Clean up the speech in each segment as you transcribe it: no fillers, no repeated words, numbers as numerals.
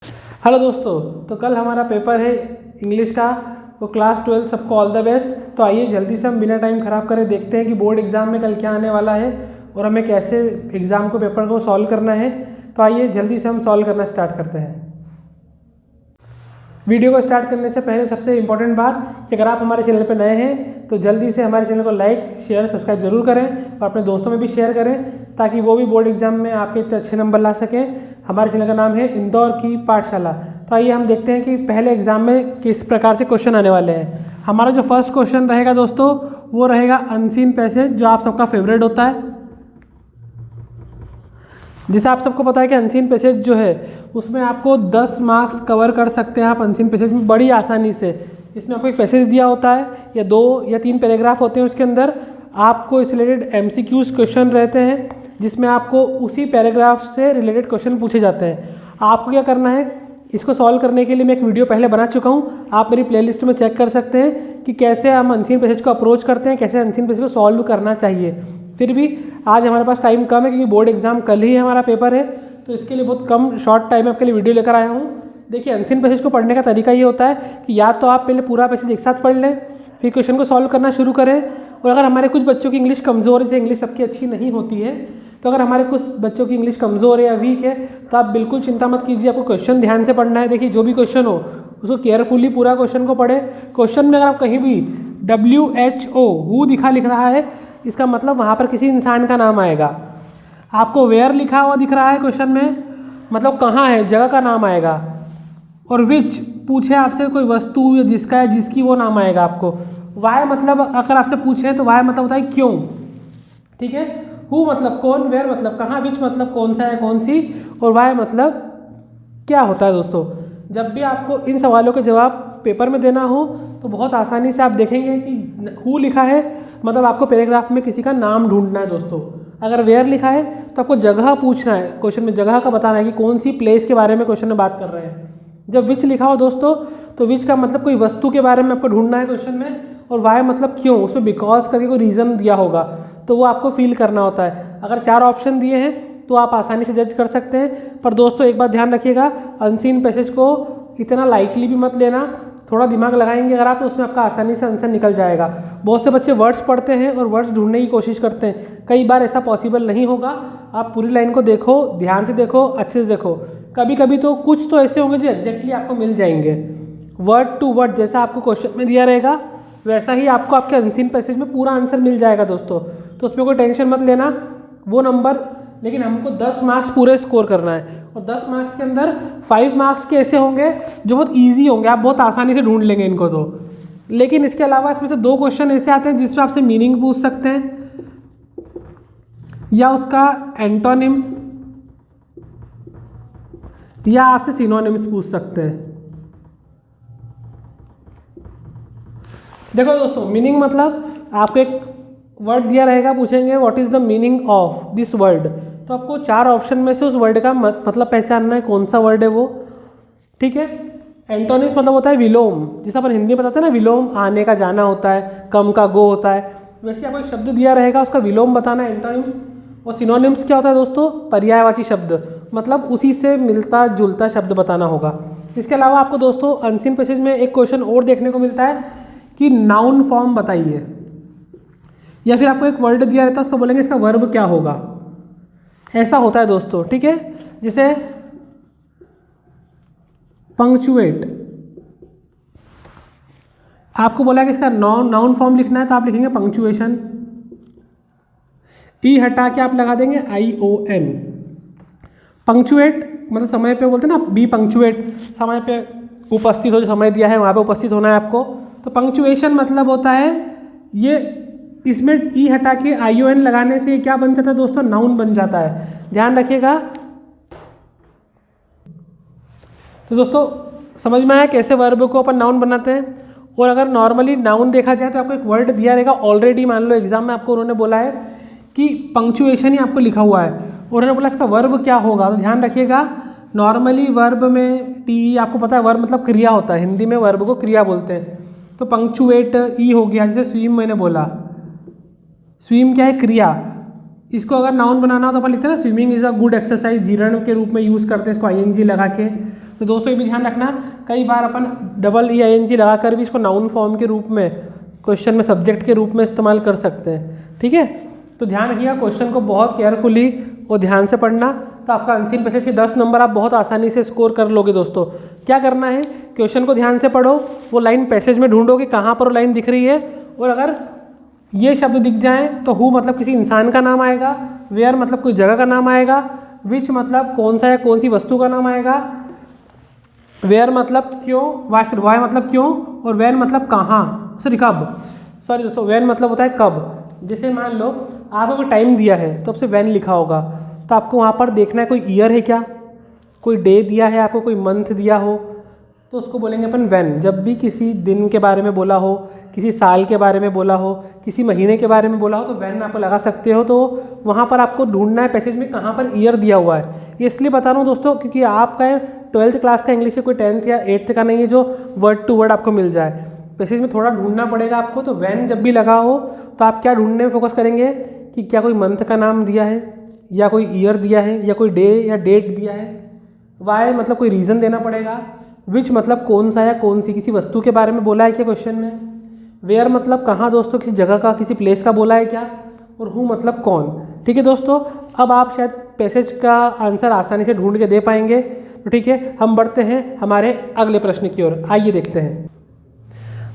Hello दोस्तों, तो कल हमारा पेपर है इंग्लिश का। तो क्लास 12 सबको ऑल द बेस्ट। तो आइए जल्दी से हम बिना टाइम ख़राब करे देखते हैं कि बोर्ड एग्ज़ाम में कल क्या आने वाला है और हमें कैसे एग्ज़ाम को पेपर को सॉल्व करना है। तो आइए जल्दी से हम सॉल्व करना स्टार्ट करते हैं। वीडियो को स्टार्ट करने से पहले सबसे इम्पोर्टेंट बात कि अगर आप हमारे चैनल पर नए हैं तो जल्दी से हमारे चैनल को लाइक शेयर सब्सक्राइब जरूर करें और अपने दोस्तों में भी शेयर करें ताकि वो भी बोर्ड एग्जाम में आपके इतने अच्छे नंबर ला सकें। हमारे चैनल का नाम है इंदौर की पाठशाला। तो आइए हम देखते हैं कि पहले एग्जाम में किस प्रकार से क्वेश्चन आने वाले हैं। हमारा जो फर्स्ट क्वेश्चन रहेगा दोस्तों वो रहेगा अनसीन पैसेज, जो आप सबका फेवरेट होता है। जिसे आप सबको पता है कि अनसीन पैसेज जो है उसमें आपको 10 मार्क्स कवर कर सकते हैं आप अनसीन पैसेज में बड़ी आसानी से। इसमें आपको एक पैसेज दिया होता है या 2 या 3 पैराग्राफ होते हैं, उसके अंदर आपको इस रिलेटेड MCQs क्वेश्चन रहते हैं जिसमें आपको उसी पैराग्राफ से रिलेटेड क्वेश्चन पूछे जाते हैं। आपको क्या करना है, इसको सॉल्व करने के लिए मैं एक वीडियो पहले बना चुका हूँ, आप मेरी प्लेलिस्ट में चेक कर सकते हैं कि कैसे हम अनसीन पैसेज को अप्रोच करते हैं, कैसे अनसीन पैसेज को सॉल्व करना चाहिए। फिर भी आज हमारे पास टाइम कम है क्योंकि बोर्ड एग्जाम कल ही हमारा पेपर है, तो इसके लिए बहुत कम शॉर्ट टाइम में आपके लिए वीडियो लेकर आया हूँ। देखिए अनसीन पैसेज को पढ़ने का तरीका ये होता है कि या तो आप पहले पूरा पैसेज एक साथ पढ़ लें, फिर क्वेश्चन को सॉल्व करना शुरू करें। और अगर हमारे कुछ बच्चों की इंग्लिश कमज़ोर है, जैसे इंग्लिश सबकी अच्छी नहीं होती है, तो अगर हमारे कुछ बच्चों की इंग्लिश कमज़ोर है या वीक है तो आप बिल्कुल चिंता मत कीजिए, आपको क्वेश्चन ध्यान से पढ़ना है। देखिए जो भी क्वेश्चन हो उसको केयरफुली पूरा क्वेश्चन को पढ़े। क्वेश्चन में अगर आप कहीं भी WHO हु लिख रहा है, इसका मतलब वहाँ पर किसी इंसान का नाम आएगा। आपको वेयर लिखा हुआ दिख रहा है क्वेश्चन में, मतलब कहाँ है, जगह का नाम आएगा। और विच पूछे आपसे कोई वस्तु या जिसका है जिसकी, वो नाम आएगा आपको। वाई मतलब अगर आपसे पूछे तो वाई मतलब होता है क्यों, ठीक है। हु मतलब कौन, वेयर मतलब कहाँ, विच मतलब कौन सा है कौन सी, और वाई मतलब क्या होता है। दोस्तों जब भी आपको इन सवालों के जवाब पेपर में देना हो तो बहुत आसानी से आप देखेंगे कि हु लिखा है मतलब आपको पैराग्राफ में किसी का नाम ढूंढना है। दोस्तों अगर वेयर लिखा है तो आपको जगह पूछना है, क्वेश्चन में जगह का बताना है कि कौन सी प्लेस के बारे में क्वेश्चन में बात कर रहे हैं। जब विच लिखा हो दोस्तों तो विच का मतलब कोई वस्तु के बारे में आपको ढूंढना है क्वेश्चन में, और वाई मतलब क्यों, उसमें बिकॉज करके कोई रीज़न दिया होगा तो वो आपको फील करना होता है। अगर 4 ऑप्शन दिए हैं तो आप आसानी से जज कर सकते हैं। पर दोस्तों एक बात ध्यान रखिएगा, अनसीन पैसेज को इतना लाइटली भी मत लेना, थोड़ा दिमाग लगाएंगे अगर आप तो उसमें आपका आसानी से आंसर निकल जाएगा। बहुत से बच्चे वर्ड्स पढ़ते हैं और वर्ड्स ढूंढने की कोशिश करते हैं, कई बार ऐसा पॉसिबल नहीं होगा। आप पूरी लाइन को देखो, ध्यान से देखो, अच्छे से देखो। कभी कभी तो कुछ तो ऐसे होंगे जो एग्जैक्टली आपको मिल जाएंगे, वर्ड टू वर्ड जैसा आपको क्वेश्चन में दिया रहेगा वैसा ही आपको आपके अनसीन पैसेज में पूरा आंसर मिल जाएगा दोस्तों। तो उसमें कोई टेंशन मत लेना, वो नंबर, लेकिन हमको 10 मार्क्स पूरे स्कोर करना है। और 10 मार्क्स के अंदर 5 मार्क्स के ऐसे होंगे जो बहुत ईजी होंगे, आप बहुत आसानी से ढूंढ लेंगे इनको तो। लेकिन इसके अलावा इसमें से 2 क्वेश्चन ऐसे आते हैं जिसमें आपसे मीनिंग पूछ सकते हैं या उसका एंटोनिम्स या आपसे सिनोनिम्स पूछ सकते हैं। देखो दोस्तों मीनिंग मतलब आपको एक वर्ड दिया रहेगा, पूछेंगे what is the meaning of this word, तो आपको 4 ऑप्शन में से उस वर्ड का मतलब पहचानना है कौन सा वर्ड है वो, ठीक है। एंटोनिम्स मतलब होता है विलोम, जिसे अपन हिंदी में बताते हैं ना, विलोम आने का जाना होता है, कम का गो होता है, वैसे आपको एक शब्द दिया रहेगा उसका विलोम बताना है, एंटोनिम्स। और सिनोनिम्स क्या होता है दोस्तों, पर्यायवाची शब्द, मतलब उसी से मिलता जुलता शब्द बताना होगा। इसके अलावा आपको दोस्तों अनसीन पैसेज में एक क्वेश्चन और देखने को मिलता है कि नाउन फॉर्म बताइए, या फिर आपको एक वर्ड दिया रहता है उसको बोलेंगे इसका वर्ब क्या होगा, ऐसा होता है दोस्तों, ठीक है। जैसे पंक्चुएट, आपको बोला कि इसका नाउन फॉर्म लिखना है तो आप लिखेंगे पंक्चुएशन, ई हटा के आप लगा देंगे ION। पंक्चुएट मतलब समय पे बोलते हैं ना, बी पंक्चुएट, समय पे उपस्थित हो, जो समय दिया है वहाँ पे उपस्थित होना है आपको। तो पंक्चुएशन मतलब होता है ये, इसमें ई हटा के ION लगाने से क्या बन जाता है दोस्तों, नाउन बन जाता है, ध्यान रखिएगा। तो दोस्तों समझ में आया कैसे वर्ब को अपन नाउन बनाते हैं। और अगर नॉर्मली नाउन देखा जाए तो आपको एक वर्ड दिया रहेगा ऑलरेडी, मान लो एग्जाम में आपको उन्होंने बोला है कि पंक्चुएशन ही आपको लिखा हुआ है, उन्होंने बोला इसका वर्ब क्या होगा, तो ध्यान रखिएगा। नॉर्मली वर्ब में टी, आपको पता है वर्ब मतलब क्रिया होता है, हिंदी में वर्ब को क्रिया बोलते हैं। तो पंक्चुएट ई हो गया, जैसे स्विम मैंने बोला, स्विम क्या है, क्रिया। इसको अगर नाउन बनाना हो तो अपन लिखते हैं ना, swimming is a good exercise, Jiran के रूप में यूज़ करते हैं इसको ING लगा के। तो दोस्तों ये भी ध्यान रखना, कई बार अपन डबल EING लगाकर भी इसको नाउन फॉर्म के रूप में क्वेश्चन में सब्जेक्ट के रूप में इस्तेमाल कर सकते हैं। ठीक है, तो ध्यान रखिएगा, क्वेश्चन को बहुत केयरफुली और ध्यान से पढ़ना, तो आपका अनसीन पैसेज के 10 नंबर आप बहुत आसानी से स्कोर कर लोगे। दोस्तों क्या करना है, क्वेश्चन को ध्यान से पढ़ो, वो लाइन पैसेज में ढूंढो कि कहाँ पर वो लाइन दिख रही है, और अगर ये शब्द दिख जाए तो हु मतलब किसी इंसान का नाम आएगा, वेयर मतलब कोई जगह का नाम आएगा, विच मतलब कौन सा या कौन सी वस्तु का नाम आएगा, वेयर मतलब क्यों, वाई मतलब क्यों, और वैन मतलब कहाँ, सॉरी कब, सॉरी दोस्तों वैन मतलब होता है कब। जैसे मान लो आपको कोई टाइम दिया है तो आपसे वैन लिखा होगा, तो आपको वहाँ पर देखना है कोई ईयर है क्या, कोई डे दिया है आपको, कोई मंथ दिया हो, तो उसको बोलेंगे अपन वैन। जब भी किसी दिन के बारे में बोला हो, किसी साल के बारे में बोला हो, किसी महीने के बारे में बोला हो, तो वैन आप लगा सकते हो। तो वहाँ पर आपको ढूंढना है पैसेज में कहाँ पर ईयर दिया हुआ है। ये इसलिए बता रहा हूँ दोस्तों क्योंकि आपका 12th क्लास का इंग्लिश है, कोई 10th या 8th का नहीं है जो वर्ड टू वर्ड आपको मिल जाए। पैसेज में थोड़ा ढूंढना पड़ेगा आपको। तो वैन जब भी लगा हो तो आप क्या ढूंढने में फोकस करेंगे कि क्या कोई मंथ का नाम दिया है, या कोई ईयर दिया है, या कोई डे या डेट दिया है। वाई मतलब कोई रीज़न देना पड़ेगा। विच मतलब कौन सा या कौन सी किसी वस्तु के बारे में बोला है क्या क्वेश्चन में। वेयर मतलब कहाँ दोस्तों, किसी जगह का, किसी प्लेस का बोला है क्या। और हु मतलब कौन। ठीक है दोस्तों, अब आप शायद पैसेज का आंसर आसानी से ढूंढ के दे पाएंगे। तो ठीक है, हम बढ़ते हैं हमारे अगले प्रश्न की ओर। आइए देखते हैं।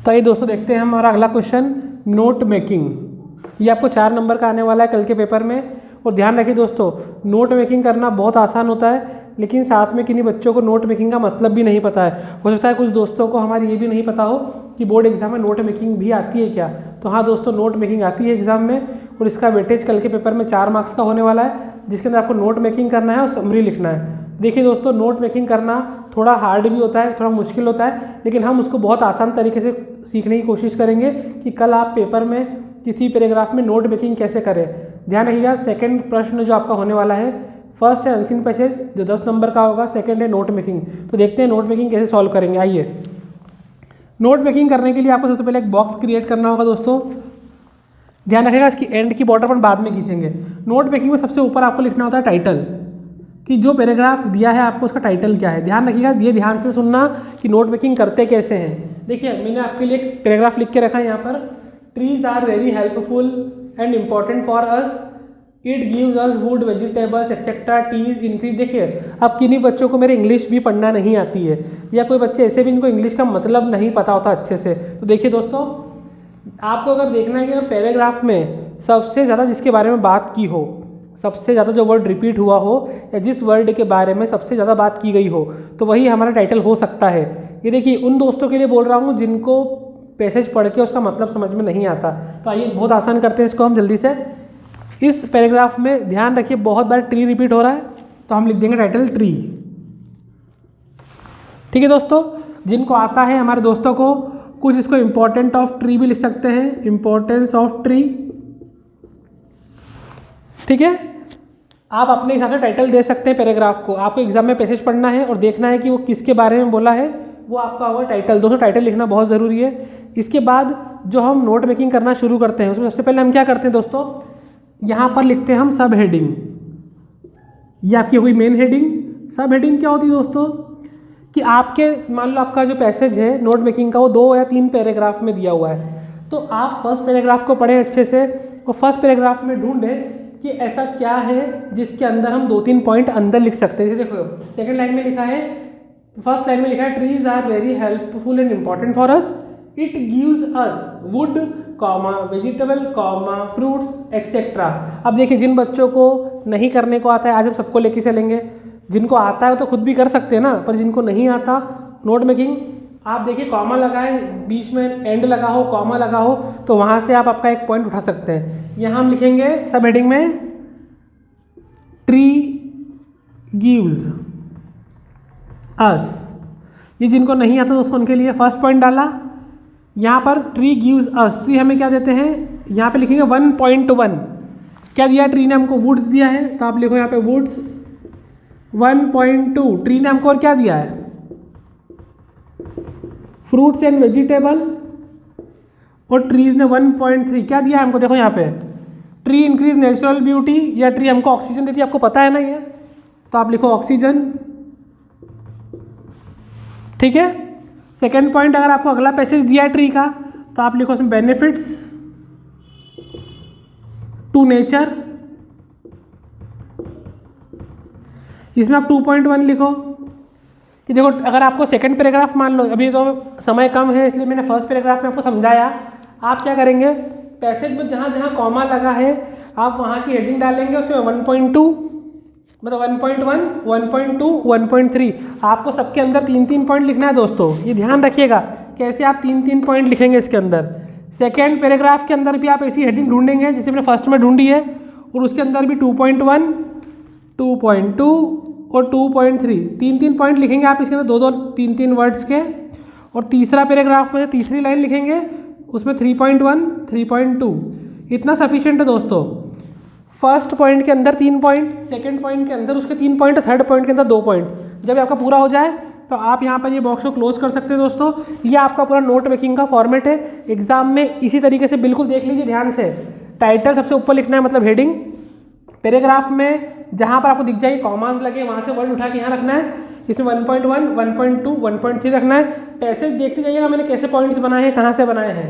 तो आइए दोस्तों देखते हैं हमारा अगला क्वेश्चन, नोट मेकिंग। ये आपको 4 नंबर का आने वाला है कल के पेपर में। और ध्यान रखिए दोस्तों, नोट मेकिंग करना बहुत आसान होता है, लेकिन साथ में किन्हीं बच्चों को नोट मेकिंग का मतलब भी नहीं पता है। हो सकता है कुछ दोस्तों को हमारी ये भी नहीं पता हो कि बोर्ड एग्जाम में नोट मेकिंग भी आती है क्या। तो हाँ दोस्तों, नोट मेकिंग आती है एग्जाम में, और इसका वेटेज कल के पेपर में 4 मार्क्स का होने वाला है, जिसके अंदर आपको नोट मेकिंग करना है और समरी लिखना है। देखिए दोस्तों, नोट मेकिंग करना थोड़ा हार्ड भी होता है, थोड़ा मुश्किल होता है, लेकिन हम उसको बहुत आसान तरीके से सीखने की कोशिश करेंगे कि कल आप पेपर में किसी पैराग्राफ में नोट मेकिंग कैसे करें। ध्यान रखिएगा, सेकंड प्रश्न जो आपका होने वाला है, फर्स्ट है अनसीन पैसेज जो 10 नंबर का होगा, सेकंड है नोट मेकिंग। तो देखते हैं नोट मेकिंग कैसे सॉल्व करेंगे। आइए, नोट मेकिंग करने के लिए आपको सबसे पहले एक बॉक्स क्रिएट करना होगा दोस्तों। ध्यान रखिएगा, इसकी एंड की बॉर्डर पर बाद में खींचेंगे। नोट मेकिंग में सबसे ऊपर आपको लिखना होता है टाइटल, कि जो पैराग्राफ दिया है आपको उसका टाइटल क्या है। ध्यान रखिएगा, ये ध्यान से सुनना कि नोट मेकिंग करते कैसे हैं। देखिए, मैंने आपके लिए एक पैराग्राफ लिख के रखा है यहाँ पर, trees are very helpful and important for us, it gives us wood, vegetables etcetera, teas increase. देखिए, अब किन्हीं बच्चों को मेरे इंग्लिश भी पढ़ना नहीं आती है, या कोई बच्चे ऐसे भी इनको इंग्लिश का मतलब नहीं पता होता अच्छे से। तो देखिए दोस्तों, आपको अगर देखना है कि पैराग्राफ में सबसे ज़्यादा जिसके बारे में बात की हो, सबसे ज़्यादा जो वर्ड रिपीट हुआ हो, या जिस वर्ड के बारे में सबसे ज़्यादा बात की गई हो, तो वही हमारा टाइटल हो सकता है। ये देखिए, उन दोस्तों के लिए बोल रहा हूँ जिनको पैसेज पढ़ के उसका मतलब समझ में नहीं आता। तो आइए बहुत आसान करते हैं इसको हम जल्दी से। इस पैराग्राफ में ध्यान रखिए, बहुत बार ट्री रिपीट हो रहा है, तो हम लिख देंगे टाइटल ट्री। ठीक है दोस्तों, जिनको आता है हमारे दोस्तों को, कुछ इसको इम्पोर्टेंट ऑफ ट्री भी लिख सकते हैं, इम्पोर्टेंस ऑफ ट्री। ठीक है, आप अपने हिसाब से टाइटल दे सकते हैं पैराग्राफ को। आपको एग्जाम में पैसेज पढ़ना है और देखना है कि वो किसके बारे में बोला है, वो आपका होगा टाइटल। दोस्तों टाइटल लिखना बहुत ज़रूरी है। इसके बाद जो हम नोट मेकिंग करना शुरू करते हैं, उसमें सबसे पहले हम क्या करते हैं दोस्तों, यहाँ पर लिखते हैं हम सब हेडिंग। ये आपकी हुई मेन हेडिंग। सब हेडिंग क्या होती है दोस्तों, कि आपके मान लो आपका जो पैसेज है नोट मेकिंग का, वो 2 या 3 पैराग्राफ में दिया हुआ है, तो आप फर्स्ट पैराग्राफ को पढ़ें अच्छे से, और फर्स्ट पैराग्राफ में ढूंढें कि ऐसा क्या है जिसके अंदर हम 2-3 पॉइंट अंदर लिख सकते हैं। जैसे देखो, सेकंड लाइन में लिखा है, फर्स्ट लाइन में लिखा है, trees are very helpful and important for us, it gives us wood, comma vegetable, comma fruits etcetera. अब देखिए, जिन बच्चों को नहीं करने को आता है, आज हम सबको लेके चलेंगे। जिनको आता है वो तो खुद भी कर सकते हैं ना, पर जिनको नहीं आता नोट मेकिंग, आप देखिए कॉमा लगा है, बीच में एंड लगा हो, कॉमा लगा हो, तो वहाँ से आप आपका एक पॉइंट उठा सकते हैं। यहाँ हम लिखेंगे सब हेडिंग में, ट्री गिव्स अस। ये जिनको नहीं आता दोस्तों उनके लिए फर्स्ट पॉइंट डाला। यहाँ पर ट्री गिव्स अस, ट्री हमें क्या देते हैं, यहाँ पे लिखेंगे 1.1। क्या दिया ट्री ने हमको, वुड्स दिया है, तो आप लिखो यहाँ पे वुड्स 1.2। ट्री ने हमको और क्या दिया है, फ्रूट्स एंड वेजिटेबल, और ट्रीज ने 1.3 क्या दिया है हमको, देखो यहाँ पे, ट्री इंक्रीज नेचुरल ब्यूटी, या ट्री हमको ऑक्सीजन देती है, आपको पता है ना ये, तो आप लिखो ऑक्सीजन। ठीक है। सेकेंड पॉइंट, अगर आपको अगला पैसेज दिया है ट्री का तो आप लिखो उसमें बेनिफिट्स टू नेचर, इसमें आप 2.1 लिखो कि देखो अगर आपको सेकंड पैराग्राफ मान लो, अभी तो समय कम है इसलिए मैंने फर्स्ट पैराग्राफ में आपको समझाया, आप क्या करेंगे पैसेज में जहाँ जहाँ कॉमा लगा है आप वहाँ की हेडिंग डालेंगे, उसमें 1.2 मतलब 1.1, 1.2, 1.3 आपको सबके अंदर 3-3 पॉइंट लिखना है दोस्तों। ये ध्यान रखिएगा कैसे आप 3-3 पॉइंट लिखेंगे इसके अंदर। सेकेंड पैराग्राफ के अंदर भी आप ऐसी हेडिंग ढूंढेंगे जैसे मैंने फर्स्ट में ढूंढी है, और उसके अंदर भी 2.1, 2.2 और 2.3 3-3 पॉइंट लिखेंगे आप इसके अंदर, 2-2, 3-3 वर्ड्स के। और तीसरा पैराग्राफ में तीसरी लाइन लिखेंगे उसमें 3.1, 3.2 इतना सफिशिएंट है दोस्तों। फर्स्ट पॉइंट के अंदर 3 पॉइंट, सेकंड पॉइंट के अंदर उसके 3 पॉइंट, थर्ड पॉइंट के अंदर 2 पॉइंट। जब आपका पूरा हो जाए तो आप यहाँ पर ये बॉक्स को क्लोज कर सकते हैं दोस्तों। ये आपका पूरा नोट मेकिंग का फॉर्मेट है। एग्जाम में इसी तरीके से बिल्कुल देख लीजिए ध्यान से। टाइटल सबसे ऊपर लिखना है मतलब हेडिंग, पैराग्राफ में जहाँ पर आपको दिख जाएगी कॉमास लगे वहाँ से वर्ड उठा के यहाँ रखना है। इसमें 1.1, 1.2, 1.3 रखना है। पैसेज देखते जाइएगा मैंने कैसे पॉइंट्स बनाए हैं, कहाँ से बनाए हैं।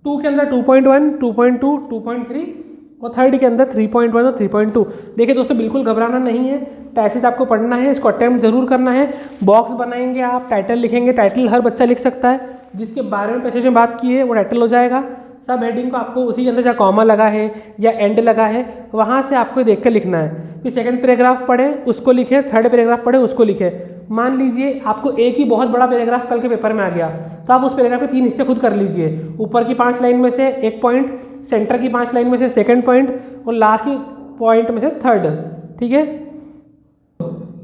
2 के अंदर 2.1, 2.2, 2.3 और थर्ड के अंदर 3.1 और 3.2। देखिए दोस्तों बिल्कुल घबराना नहीं है, पैसेज आपको पढ़ना है, इसको अटेम्प्ट जरूर करना है। बॉक्स बनाएंगे आप, टाइटल लिखेंगे, टाइटल हर बच्चा लिख सकता है, जिसके बारे में पैसेज में बात की है वो टाइटल हो जाएगा। सब हेडिंग को आपको उसी के अंदर जहाँ कॉमा लगा है या एंड लगा है वहाँ से आपको देख कर लिखना है। फिर सेकंड पैराग्राफ पढ़े उसको लिखे, थर्ड पैराग्राफ पढ़े उसको लिखे। मान लीजिए आपको एक ही बहुत बड़ा पैराग्राफ कल के पेपर में आ गया तो आप उस पैराग्राफ के 3 हिस्से खुद कर लीजिए। ऊपर की 5 लाइन में से 1 पॉइंट, सेंटर की 5 लाइन में से सेकंड पॉइंट और लास्ट की पॉइंट में से थर्ड। ठीक है,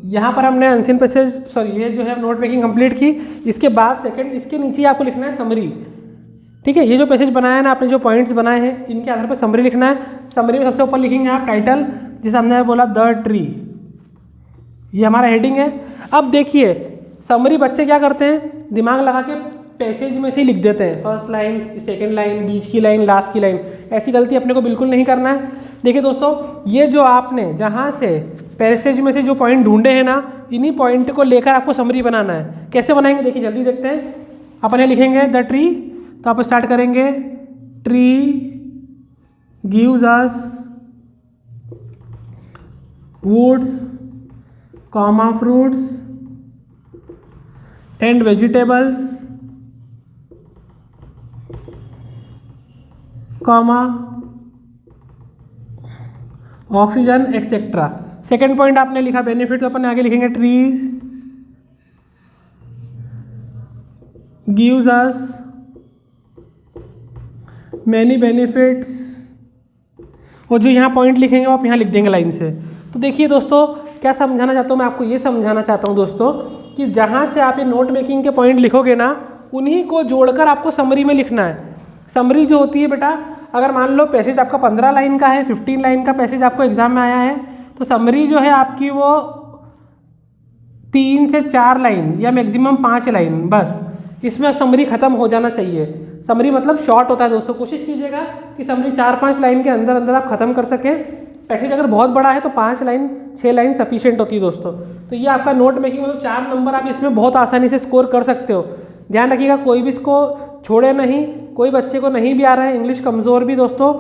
यहाँ पर हमने अनसीन पैसेज ये जो है नोट मेकिंग कंप्लीट की। इसके बाद सेकंड इसके नीचे आपको लिखना है समरी। ठीक है, ये जो पैसेज बनाया है ना आपने, जो पॉइंट्स बनाए हैं इनके आधार पर समरी लिखना है। समरी में सबसे ऊपर लिखेंगे आप टाइटल, जिसे हमने बोला द ट्री, ये हमारा हेडिंग है। अब देखिए समरी बच्चे क्या करते हैं, दिमाग लगा के पैसेज में से ही लिख देते हैं, फर्स्ट लाइन, सेकंड लाइन, बीच की लाइन, लास्ट की लाइन। ऐसी गलती अपने को बिल्कुल नहीं करना है। देखिए दोस्तों ये जो आपने जहाँ से पैसेज में से जो पॉइंट ढूंढे हैं ना, इन्हीं पॉइंट को लेकर आपको समरी बनाना है। कैसे बनाएंगे देखिए जल्दी देखते हैं। अपने लिखेंगे द ट्री, तो आप स्टार्ट करेंगे tree gives us woods, comma fruits and vegetables, comma oxygen etcetera. Second point आपने लिखा बेनिफिट, तो अपन आगे लिखेंगे trees gives us many benefits, और जो यहाँ पॉइंट लिखेंगे वो आप यहाँ लिख देंगे लाइन से। तो देखिए दोस्तों क्या समझाना चाहता हूँ मैं आपको, ये समझाना चाहता हूँ दोस्तों कि जहाँ से आप ये नोट मेकिंग के पॉइंट लिखोगे ना, उन्हीं को जोड़कर आपको समरी में लिखना है। समरी जो होती है बेटा, अगर मान लो पैसेज आपका 15 लाइन का है, 15 लाइन का पैसेज आपको एग्जाम में आया है, तो समरी जो है आपकी वो 3 से 4 लाइन या मैक्सिमम 5 लाइन, बस इसमें समरी खत्म हो जाना चाहिए। समरी मतलब शॉर्ट होता है दोस्तों, कोशिश कीजिएगा कि समरी 4-5 लाइन के अंदर अंदर आप खत्म कर सकें। पैसेज अगर बहुत बड़ा है तो 5 लाइन 6 लाइन सफिशिएंट होती है दोस्तों। तो ये आपका नोट मेकिंग मतलब 4 नंबर आप इसमें बहुत आसानी से स्कोर कर सकते हो। ध्यान रखिएगा कोई भी इसको छोड़े नहीं, कोई बच्चे को नहीं भी आ रहा है, इंग्लिश कमज़ोर भी दोस्तों,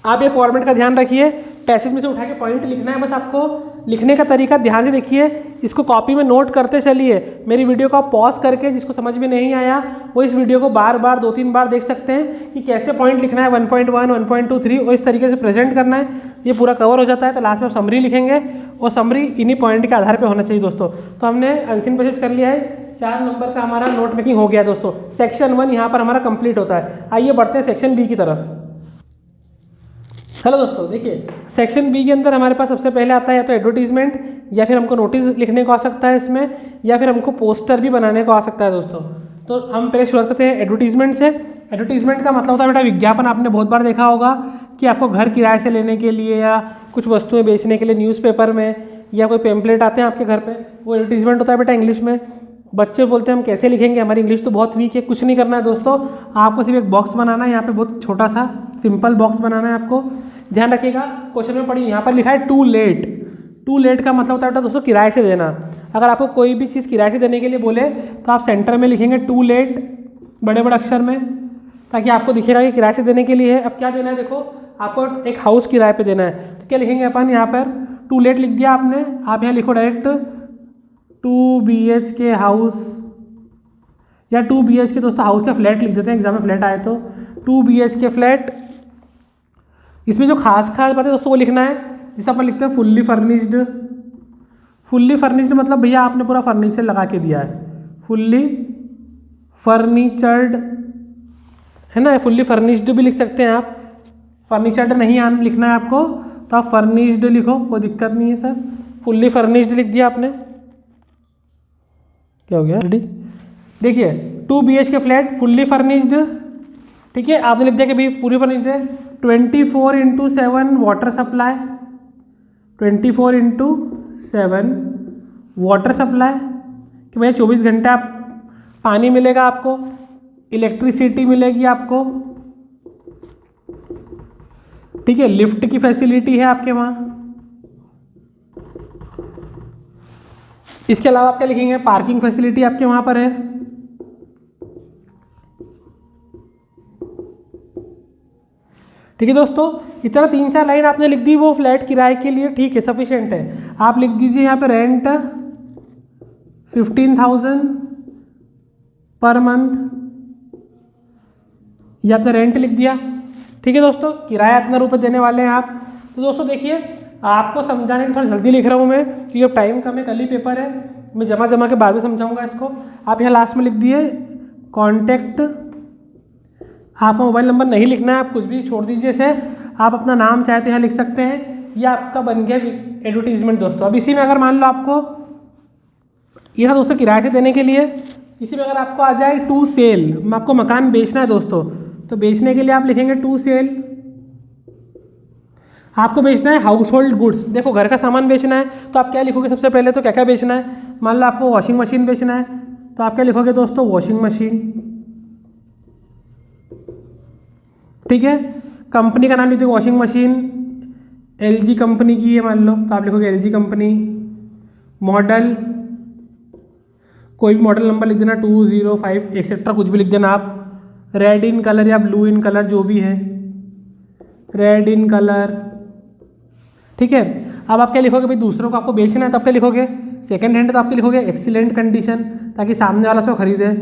आप ये फॉर्मेट का ध्यान रखिए। पैसेज में से उठा के पॉइंट लिखना है बस आपको। लिखने का तरीका ध्यान से देखिए, इसको कॉपी में नोट करते चलिए। मेरी वीडियो को आप पॉज करके, जिसको समझ में नहीं आया वो इस वीडियो को बार बार 2-3 बार देख सकते हैं कि कैसे पॉइंट लिखना है, 1.1, 1.2, 3 और इस तरीके से प्रेजेंट करना है। ये पूरा कवर हो जाता है तो लास्ट में समरी लिखेंगे, और समरी इन्हीं पॉइंट के आधार पर होना चाहिए दोस्तों। तो हमने अनसीन पैसेज कर लिया है, 4 नंबर का हमारा नोट मेकिंग हो गया दोस्तों। सेक्शन 1 यहाँ पर हमारा कंप्लीट होता है। आइए बढ़ते हैं सेक्शन बी की तरफ। हेलो दोस्तों, देखिए सेक्शन बी के अंदर हमारे पास सबसे पहले आता है या तो एडवर्टीजमेंट, या फिर हमको नोटिस लिखने को आ सकता है इसमें, या फिर हमको पोस्टर भी बनाने को आ सकता है दोस्तों। तो हम पहले शुरुआत करते हैं एडवर्टीजमेंट से। एडवर्टीजमेंट का मतलब होता है बेटा विज्ञापन। आपने बहुत बार देखा होगा कि आपको घर किराए से लेने के लिए या कुछ वस्तुएं बेचने के लिए न्यूज़पेपर में या कोई पेम्पलेट आते हैं आपके घर पे, वो एडवर्टीजमेंट होता है बेटा इंग्लिश में। बच्चे बोलते हैं हम कैसे लिखेंगे, हमारी इंग्लिश तो बहुत वीक है। कुछ नहीं करना है दोस्तों, आपको सिर्फ एक बॉक्स बनाना है। यहाँ पे बहुत छोटा सा सिंपल बॉक्स बनाना है आपको। ध्यान रखिएगा क्वेश्चन में पढ़िए, यहाँ पर लिखा है टू लेट। टू लेट का मतलब होता है बेटा दोस्तों किराए से देना। अगर आपको कोई भी चीज़ किराए से देने के लिए बोले तो आप सेंटर में लिखेंगे टू लेट बड़े बड़े अक्षर में, ताकि आपको दिखेगा कि किराए से देने के लिए है। अब क्या देना है, देखो आपको एक हाउस किराए पे देना है, तो क्या लिखेंगे अपन यहाँ पर टू लेट लिख दिया आपने। आप यहाँ लिखो डायरेक्ट 2 BHK हाउस या 2 BHK, दोस्तों हाउस का फ्लैट लिख देते हैं, एग्जाम में फ्लैट आए तो 2 BHK फ्लैट। इसमें जो खास बात है दोस्तों वो लिखना है, जिसे अपन लिखते हैं फुल्ली फर्निश्ड। फुल्ली फर्निश्ड मतलब भैया आपने पूरा फर्नीचर लगा के दिया है, फुल्ली फर्नीचर्ड है ना। फुल्ली फर्निश्ड भी लिख सकते हैं आप, फर्नीचर्ड नहीं लिखना है आपको तो आप फर्निश्ड लिखो, कोई दिक्कत नहीं है सर। फुल्ली फर्निश्ड लिख दिया आपने, क्या हो गया रेडी। देखिए 2 BHK फ्लैट फुल्ली फर्निश्ड, ठीक है। आपने लिख दिया कि भाई पूरी फर्निश्ड है। 24/7 वाटर सप्लाई, 24/7 वाटर सप्लाई कि भैया 24 घंटे आप पानी मिलेगा आपको, इलेक्ट्रिसिटी मिलेगी आपको, ठीक है। लिफ्ट की फैसिलिटी है आपके वहाँ। इसके अलावा आप क्या लिखेंगे, पार्किंग फैसिलिटी आपके वहाँ पर है। ठीक है दोस्तों, इतना 3-4 लाइन आपने लिख दी वो फ्लैट किराए के लिए, ठीक है, सफिशिएंट है। आप लिख दीजिए यहाँ पे रेंट 15,000 पर मंथ, ये आपने रेंट लिख दिया, ठीक है दोस्तों। किराया इतना रुपए देने वाले हैं आप। तो दोस्तों देखिए आपको समझाने के थोड़ा जल्दी लिख रहा हूँ मैं, क्योंकि अब टाइम कम है, कल ही पेपर है, मैं जमा के बाद में समझाऊंगा इसको। आप यहाँ लास्ट में लिख दिए कॉन्टैक्ट, आपका मोबाइल नंबर नहीं लिखना है, आप कुछ भी छोड़ दीजिए इसे, आप अपना नाम चाहे तो यहाँ लिख सकते हैं। ये आपका बन गया एडवर्टीजमेंट दोस्तों। अब इसी में अगर मान लो आपको ये था दोस्तों किराए से देने के लिए, इसी में अगर आपको आ जाए टू सेल, आपको मकान बेचना है दोस्तों, तो बेचने के लिए आप लिखेंगे टू सेल। आपको बेचना है हाउस होल्ड गुड्स, देखो घर का सामान बेचना है, तो आप क्या लिखोगे सबसे पहले, तो क्या क्या बेचना है। मान लो आपको वॉशिंग मशीन बेचना है, तो आप क्या लिखोगे दोस्तों, वॉशिंग मशीन, ठीक है। कंपनी का नाम लिखते वॉशिंग मशीन LG कंपनी की है मान लो, तो आप लिखोगे LG कंपनी। मॉडल कोई भी मॉडल नंबर लिख देना 205 एक्सेट्रा, कुछ भी लिख देना आप। रेड इन कलर या ब्लू इन कलर जो भी है, रेड इन कलर, ठीक है। अब आप क्या लिखोगे भाई, दूसरों को आपको बेचना है तो आप क्या लिखोगे, सेकंड हैंड, तो आप क्या लिखोगे एक्सीलेंट कंडीशन, ताकि सामने वाला उसको खरीदे,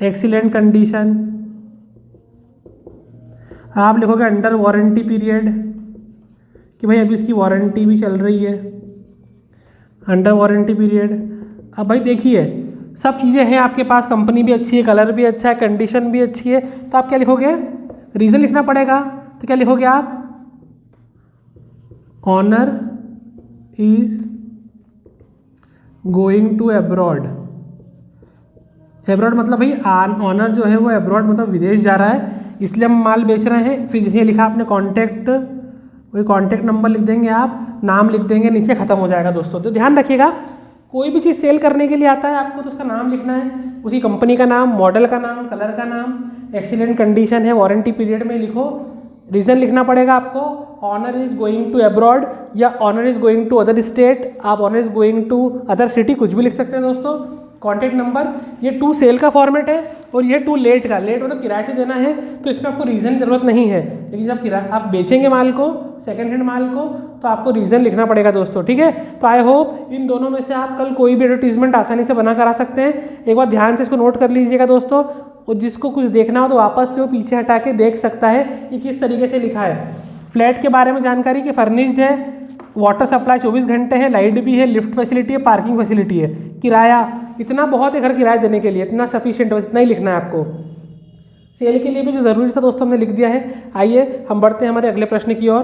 एक्सीलेंट कंडीशन। आप लिखोगे अंडर वारंटी पीरियड, कि भाई अभी इसकी वारंटी भी चल रही है, अंडर वारंटी पीरियड। अब भाई देखिए सब चीज़ें हैं आपके पास, कंपनी भी अच्छी है, कलर भी अच्छा है, कंडीशन भी अच्छी है, तो आप क्या लिखोगे, रीज़न लिखना पड़ेगा, तो क्या लिखोगे आप, honour is going to abroad. Abroad मतलब भाई ऑनर जो है वो एब्रॉड मतलब विदेश जा रहा है, इसलिए हम माल बेच रहे हैं। फिर जैसे लिखा आपने कॉन्टैक्ट, वही कॉन्टैक्ट नंबर लिख देंगे आप, नाम लिख देंगे, नीचे खत्म हो जाएगा दोस्तों। तो ध्यान रखिएगा कोई भी चीज़ सेल करने के लिए आता है आपको तो उसका नाम लिखना है, उसी कंपनी का नाम, मॉडल का नाम, कलर का नाम, एक्सीलेंट कंडीशन है, वारंटी पीरियड में लिखो, रीज़न लिखना पड़ेगा आपको, owner is going to abroad या owner is going to other state, आप honour is going to other city, कुछ भी लिख सकते हैं दोस्तों। कॉन्टैक्ट नंबर, ये टू सेल का फॉर्मेट है और ये टू लेट का, लेट मतलब किराए से देना है तो इसमें आपको रीज़न ज़रूरत नहीं है, लेकिन जब किराया आप बेचेंगे माल को, सेकंड हैंड माल को, तो आपको रीज़न लिखना पड़ेगा दोस्तों, ठीक है। तो आई होप इन दोनों में से आप कल कोई भी एडवर्टीजमेंट आसानी से बना कर आ सकते हैं। एक बार ध्यान से इसको नोट कर लीजिएगा दोस्तों, और जिसको कुछ देखना हो तो वापस से वो पीछे हटा के देख सकता है कि किस तरीके से लिखा है। फ्लैट के बारे में जानकारी कि फर्निश्ड है, वाटर सप्लाई 24 घंटे है, लाइट भी है, लिफ्ट फैसिलिटी है, पार्किंग फैसिलिटी है, किराया इतना बहुत है घर किराया देने के लिए, इतना सफिशिएंट, बस इतना ही लिखना है आपको। सेल के लिए भी जो ज़रूरी था दोस्तों हमने लिख दिया है। आइए हम बढ़ते हैं हमारे अगले प्रश्न की ओर।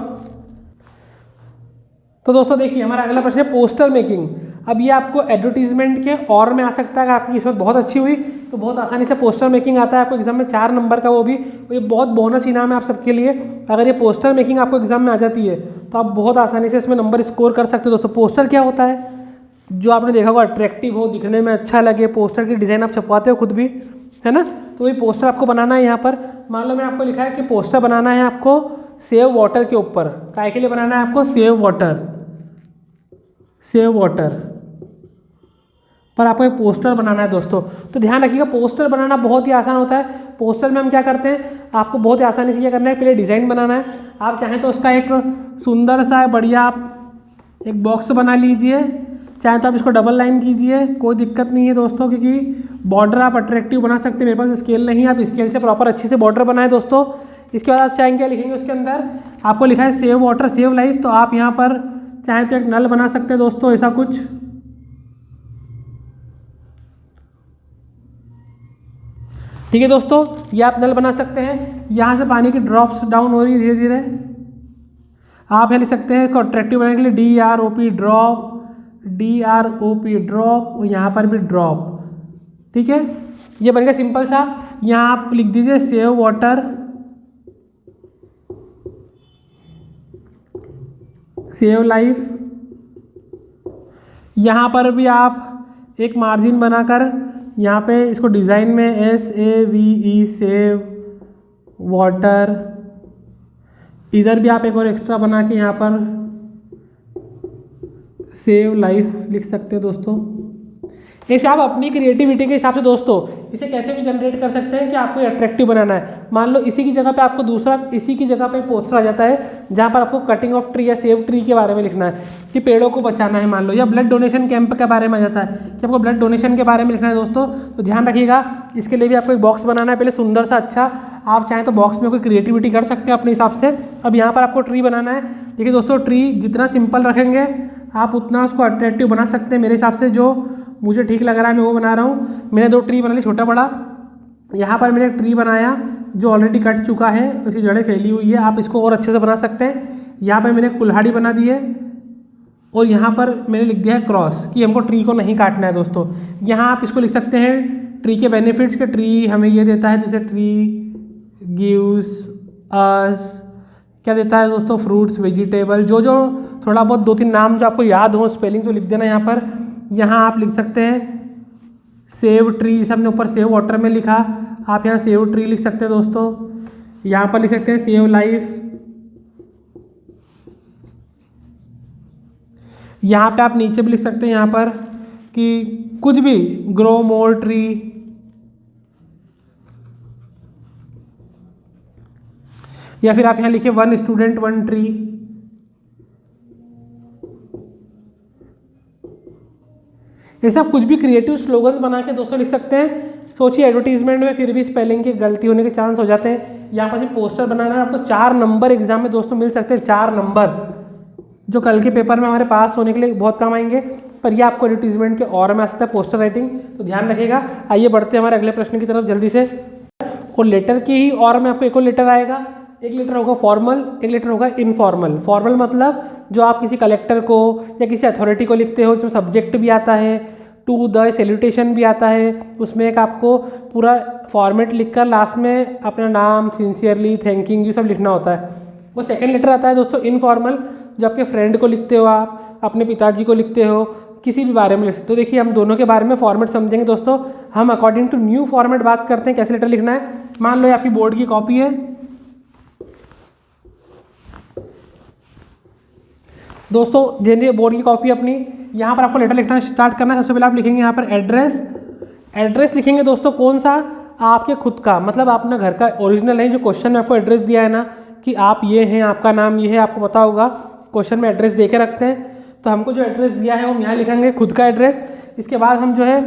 तो दोस्तों देखिए हमारा अगला प्रश्न है पोस्टर मेकिंग। अब ये आपको एडवर्टीजमेंट के और में आ सकता है, अगर आपकी किस्मत बहुत अच्छी हुई तो बहुत आसानी से पोस्टर मेकिंग आता है आपको एग्जाम में 4 नंबर का, वो भी ये बहुत बोनस इनाम है आप सबके लिए। अगर ये पोस्टर मेकिंग आपको एग्जाम में आ जाती है तो आप बहुत आसानी से इसमें नंबर स्कोर कर सकते हो दोस्तों। पोस्टर क्या होता है, जो आपने देखा होगा अट्रैक्टिव हो, दिखने में अच्छा लगे, पोस्टर की डिज़ाइन आप छपवाते हो खुद भी, है ना, तो वही पोस्टर आपको बनाना है। यहाँ पर मान लो मैंने आपको लिखा है कि पोस्टर बनाना है आपको सेव वाटर के ऊपर, काय के लिए बनाना है आपको, सेव वाटर, सेव वाटर, पर आपको एक पोस्टर बनाना है दोस्तों। तो ध्यान रखिएगा, पोस्टर बनाना बहुत ही आसान होता है। पोस्टर में हम क्या करते हैं, आपको बहुत ही आसानी से क्या करना है, पहले डिज़ाइन बनाना है। आप चाहें तो उसका एक सुंदर सा बढ़िया आप एक बॉक्स बना लीजिए, चाहे तो आप इसको डबल लाइन कीजिए, कोई दिक्कत नहीं है दोस्तों, क्योंकि बॉर्डर आप अट्रैक्टिव बना सकते हैं। मेरे पास स्केल नहीं है, आप स्केल से प्रॉपर अच्छी से बॉर्डर बनाए दोस्तों। इसके बाद आप चाहेंगे क्या लिखेंगे उसके अंदर, आपको लिखा है सेव वाटर सेव लाइफ, तो आप यहाँ पर चाहें तो एक नल बना सकते हैं दोस्तों, ऐसा कुछ। ठीक है दोस्तों, ये आप नल बना सकते हैं। यहाँ से पानी की ड्रॉप्स डाउन हो रही है धीरे धीरे। आप यहाँ लिख सकते हैं इसको अट्रैक्टिव बनाने के लिए DROP ड्रॉप, DROP ड्रॉप, और यहाँ पर भी ड्रॉप। ठीक है, ये बनेगा सिंपल सा। यहाँ आप लिख दीजिए सेव वाटर सेव लाइफ। यहाँ पर भी आप एक मार्जिन बनाकर यहाँ पे इसको डिज़ाइन में SAVE सेव वाटर, इधर भी आप एक और एक्स्ट्रा बना के यहाँ पर सेव लाइफ लिख सकते हैं दोस्तों। ऐसे आप अपनी क्रिएटिविटी के हिसाब से दोस्तों इसे कैसे भी जनरेट कर सकते हैं कि आपको अट्रैक्टिव बनाना है। मान लो इसी की जगह पे आपको दूसरा, इसी की जगह पे पोस्टर आ जाता है जहाँ पर आपको कटिंग ऑफ ट्री या सेव ट्री के बारे में लिखना है कि पेड़ों को बचाना है मान लो, या ब्लड डोनेशन कैंप के बारे में आ जाता है कि आपको ब्लड डोनेशन के बारे में लिखना है दोस्तों। तो ध्यान रखिएगा, इसके लिए भी आपको एक बॉक्स बनाना है पहले सुंदर सा अच्छा। आप चाहें तो बॉक्स में कोई क्रिएटिविटी कर सकते हैं अपने हिसाब से। अब यहाँ पर आपको ट्री बनाना है। देखिए दोस्तों, ट्री जितना सिंपल रखेंगे आप उतना उसको अट्रैक्टिव बना सकते हैं। मेरे हिसाब से जो मुझे ठीक लग रहा है मैं वो बना रहा हूँ। मैंने 2 ट्री बना ली, छोटा बड़ा। यहाँ पर मैंने एक ट्री बनाया जो ऑलरेडी कट चुका है, उसकी जड़ें फैली हुई है। आप इसको और अच्छे से बना सकते हैं। यहाँ पर मैंने कुल्हाड़ी बना दी है, और यहाँ पर मैंने लिख दिया है क्रॉस कि हमको ट्री को नहीं काटना है दोस्तों। यहाँ आप इसको लिख सकते हैं ट्री के बेनिफिट्स के, ट्री हमें ये देता है, जैसे ट्री गिव्स अस क्या देता है दोस्तों, फ्रूट्स वेजिटेबल, जो जो थोड़ा बहुत 2-3 नाम जो आपको याद हो स्पेलिंग तो लिख देना यहाँ पर। यहाँ आप लिख सकते हैं सेव ट्री, जैसे हमने ऊपर सेव वाटर में लिखा, आप यहाँ सेव ट्री लिख सकते हैं दोस्तों। यहाँ पर लिख सकते हैं सेव लाइफ। यहाँ पे आप नीचे भी लिख सकते हैं यहाँ पर कि कुछ भी ग्रो मोर ट्री, या फिर आप यहाँ लिखिए 1 स्टूडेंट 1 ट्री। ऐसा कुछ भी क्रिएटिव स्लोगन्स बना के दोस्तों लिख सकते हैं। सोचिए एडवर्टीजमेंट में फिर भी स्पेलिंग की गलती होने के चांस हो जाते हैं। यहाँ पर सिर्फ पोस्टर बनाना है, आपको 4 नंबर एग्जाम में दोस्तों मिल सकते हैं, 4 नंबर जो कल के पेपर में हमारे पास होने के लिए बहुत काम आएंगे। पर ये आपको एडवर्टीजमेंट के और में आ सकता है पोस्टर राइटिंग, तो ध्यान रखिएगा। आइए बढ़ते हैं हमारे अगले प्रश्न की तरफ जल्दी से। और लेटर की ही और में आपको एक और लेटर आएगा, एक लेटर होगा फॉर्मल, एक लेटर होगा इनफॉर्मल। फॉर्मल मतलब जो आप किसी कलेक्टर को या किसी अथॉरिटी को लिखते हो, उसमें सब्जेक्ट भी आता है, टू द सैल्यूटेशन भी आता है, उसमें एक आपको पूरा फॉर्मेट लिखकर लास्ट में अपना नाम, सिंसियरली, थैंकिंग यू सब लिखना होता है। वो सेकंड लेटर आता है दोस्तों इनफॉर्मल, जो आपके फ्रेंड को लिखते हो, आप अपने पिताजी को लिखते हो, किसी भी बारे में लिख सकते हो। देखिए हम दोनों के बारे में फॉर्मेट समझेंगे दोस्तों। हम अकॉर्डिंग टू न्यू फॉर्मेट बात करते हैं कैसे लेटर लिखना है। मान लो ये आपकी बोर्ड की कॉपी है दोस्तों, देखिए बोर्ड की कॉपी अपनी, यहाँ पर आपको लेटर लिखना स्टार्ट करना है। सबसे पहले आप लिखेंगे यहाँ पर एड्रेस। एड्रेस लिखेंगे दोस्तों कौन सा, आपके खुद का, मतलब अपना घर का ओरिजिनल है। जो क्वेश्चन में आपको एड्रेस दिया है ना कि आप ये हैं, आपका नाम ये है, आपको पता होगा क्वेश्चन में एड्रेस दे के रखते हैं, तो हमको जो एड्रेस दिया है हम यहाँ लिखेंगे खुद का एड्रेस। इसके बाद हम जो है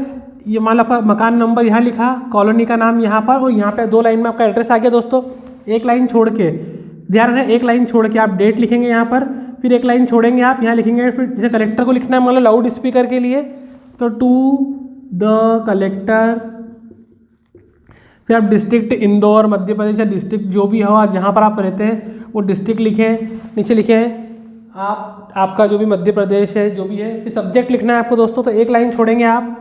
ये मान लो आपका मकान नंबर यहाँ लिखा, कॉलोनी का नाम यहाँ पर, और यहाँ पे 2 लाइन में आपका एड्रेस आ गया दोस्तों। एक लाइन छोड़ के, ध्यान रखें, एक लाइन छोड़ के आप डेट लिखेंगे यहाँ पर, फिर एक लाइन छोड़ेंगे आप यहाँ लिखेंगे, फिर जैसे कलेक्टर को लिखना है मान लो लाउड स्पीकर के लिए, तो टू द कलेक्टर, फिर आप डिस्ट्रिक्ट इंदौर मध्य प्रदेश या डिस्ट्रिक्ट जो भी हो आप जहाँ पर आप रहते हैं वो डिस्ट्रिक्ट लिखें, नीचे लिखें आपका जो भी मध्य प्रदेश है जो भी है। फिर सब्जेक्ट लिखना है आपको दोस्तों, तो एक लाइन छोड़ेंगे आप,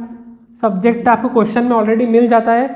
सब्जेक्ट आपको क्वेश्चन में ऑलरेडी मिल जाता है,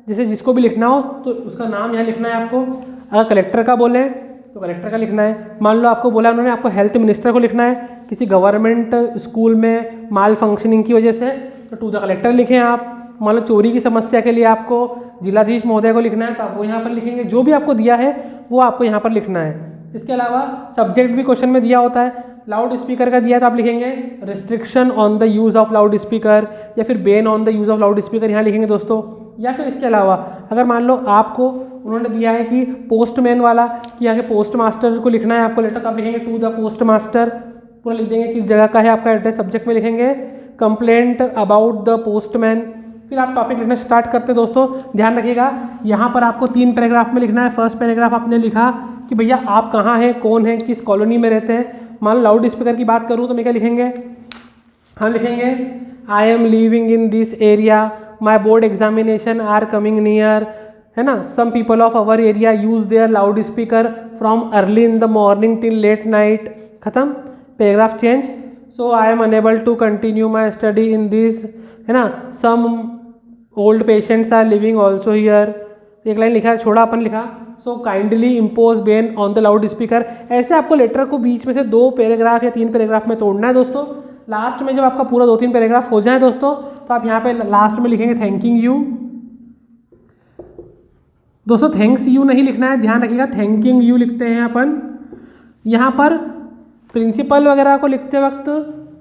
जैसे जिसको भी लिखना हो तो उसका नाम यहाँ लिखना है आपको। अगर कलेक्टर का बोले तो कलेक्टर का लिखना है। मान लो आपको बोला उन्होंने आपको हेल्थ मिनिस्टर को लिखना है किसी गवर्नमेंट स्कूल में माल फंक्शनिंग की वजह से, तो टू द कलेक्टर लिखें आप। मान लो चोरी की समस्या के लिए आपको जिलाधीश महोदय को लिखना है तो आप वो यहाँ पर लिखेंगे। जो भी आपको दिया है वो आपको यहाँ पर लिखना है। इसके अलावा सब्जेक्ट भी क्वेश्चन में दिया होता है, लाउड स्पीकर का दिया है तो आप लिखेंगे restriction on the use of loud speaker, या फिर ban on the use of loud speaker यहाँ लिखेंगे दोस्तों। या फिर इसके अलावा अगर मान लो आपको उन्होंने दिया है कि पोस्टमैन वाला, कि यहाँ के पोस्ट मास्टर को लिखना है आपको लेटर, तो आप लिखेंगे टू द पोस्ट मास्टर, पूरा लिख देंगे किस जगह का है आपका एड्रेस, सब्जेक्ट में लिखेंगे कंप्लेंट अबाउट द पोस्टमैन। फिर आप टॉपिक लिखना स्टार्ट करते हैं दोस्तों। ध्यान रखिएगा यहाँ पर आपको 3 पैराग्राफ में लिखना है। फर्स्ट पैराग्राफ आपने लिखा कि भैया आप कहाँ हैं, कौन है, किस कॉलोनी में रहते हैं। मान लो लाउड स्पीकर की बात करूँ तो मैं क्या लिखेंगे, हम लिखेंगे I am living in this area, my board examination are coming near, है ना। Some people of our area use their loud speaker from early in the morning till late night. खत्म, paragraph change. So I am unable to continue my study in this, है ना। Some old patients are living also here, एक line लिखा, छोड़ा अपन लिखा so kindly impose ban on the loud speaker. ऐसे आपको लेटर को बीच में से 2 पैराग्राफ या 3 पैराग्राफ में तोड़ना है दोस्तों। लास्ट में जब आपका पूरा 2-3 पैराग्राफ हो जाए दोस्तों, तो आप यहाँ पे लास्ट में लिखेंगे थैंकिंग यू। दोस्तों थैंक्स यू नहीं लिखना है, ध्यान रखिएगा, थैंकिंग यू लिखते हैं अपन। यहाँ पर प्रिंसिपल वगैरह को लिखते वक्त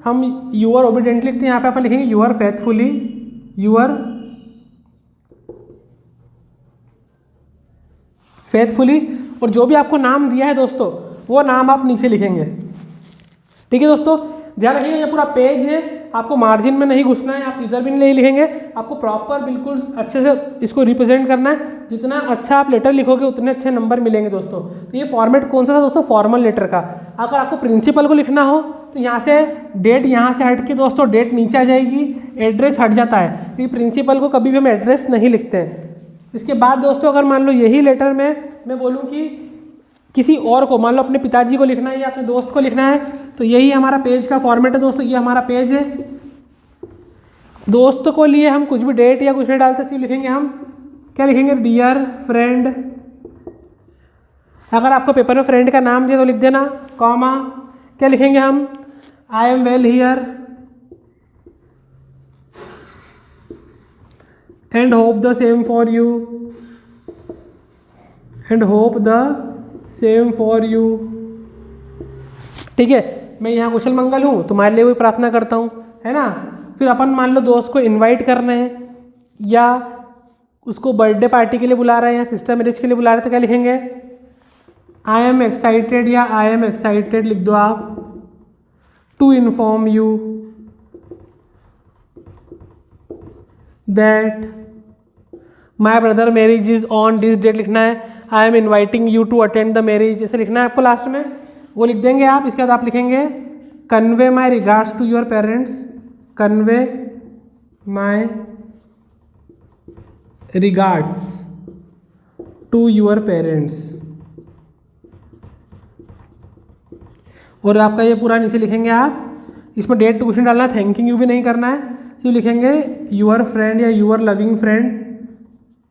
हम यूआर ओबीडेंट लिखते हैं, यहाँ पे अपन लिखेंगे यूआर फेथफुली, यूआर फेथफुली। और जो भी आपको नाम दिया है दोस्तों वो नाम आप नीचे लिखेंगे। ठीक है दोस्तों, ध्यान रखिएगा ये पूरा पेज है, आपको मार्जिन में नहीं घुसना है, आप इधर भी नहीं लिखेंगे, आपको प्रॉपर बिल्कुल अच्छे से इसको रिप्रेजेंट करना है। जितना अच्छा आप लेटर लिखोगे उतने अच्छे नंबर मिलेंगे दोस्तों। तो ये फॉर्मेट कौन सा था दोस्तों, फॉर्मल लेटर का। अगर आपको प्रिंसिपल को लिखना हो तो यहाँ से डेट यहाँ से हट के दोस्तों डेट नीचे आ जाएगी, एड्रेस हट जाता है, क्योंकि प्रिंसिपल को कभी भी हम एड्रेस नहीं लिखते हैं। इसके बाद दोस्तों अगर मान लो यही लेटर में मैं बोलूँ कि किसी और को, मान लो अपने पिताजी को लिखना है या अपने दोस्त को लिखना है, तो यही हमारा पेज का फॉर्मेट है दोस्तों। ये हमारा पेज है। दोस्त को लिए हम कुछ भी डेट या कुछ नहीं डालते, सिर्फ लिखेंगे हम क्या लिखेंगे, डियर फ्रेंड। अगर आपको पेपर में फ्रेंड का नाम दिया तो लिख देना कॉमा, क्या लिखेंगे हम, I am well here and hope the same for you, and hope the same for you. ठीक है, मैं यहाँ कुशल मंगल हूँ, तुम्हारे लिए भी प्रार्थना करता हूँ, है ना। फिर अपन मान लो दोस्त को इनवाइट करना है या उसको बर्थडे पार्टी के लिए बुला रहे हैं या सिस्टर मैरिज के लिए बुला रहे हैं, तो क्या लिखेंगे, आई एम एक्साइटेड या आई एम एक्साइटेड लिख दो आप, to inform you that my brother marriage is on this date लिखना है। I am inviting you to attend the marriage, जैसे लिखना है आपको लास्ट में, वो लिख देंगे आप। इसके बाद आप लिखेंगे convey my regards to your parents, convey my regards to your parents. और आपका ये पूरा नीचे लिखेंगे आप, इसमें डेट टू क्वेश्चन डालना है, थैंकिंग यू भी नहीं करना है, सिर्फ लिखेंगे यूअर फ्रेंड या यूअर लविंग फ्रेंड,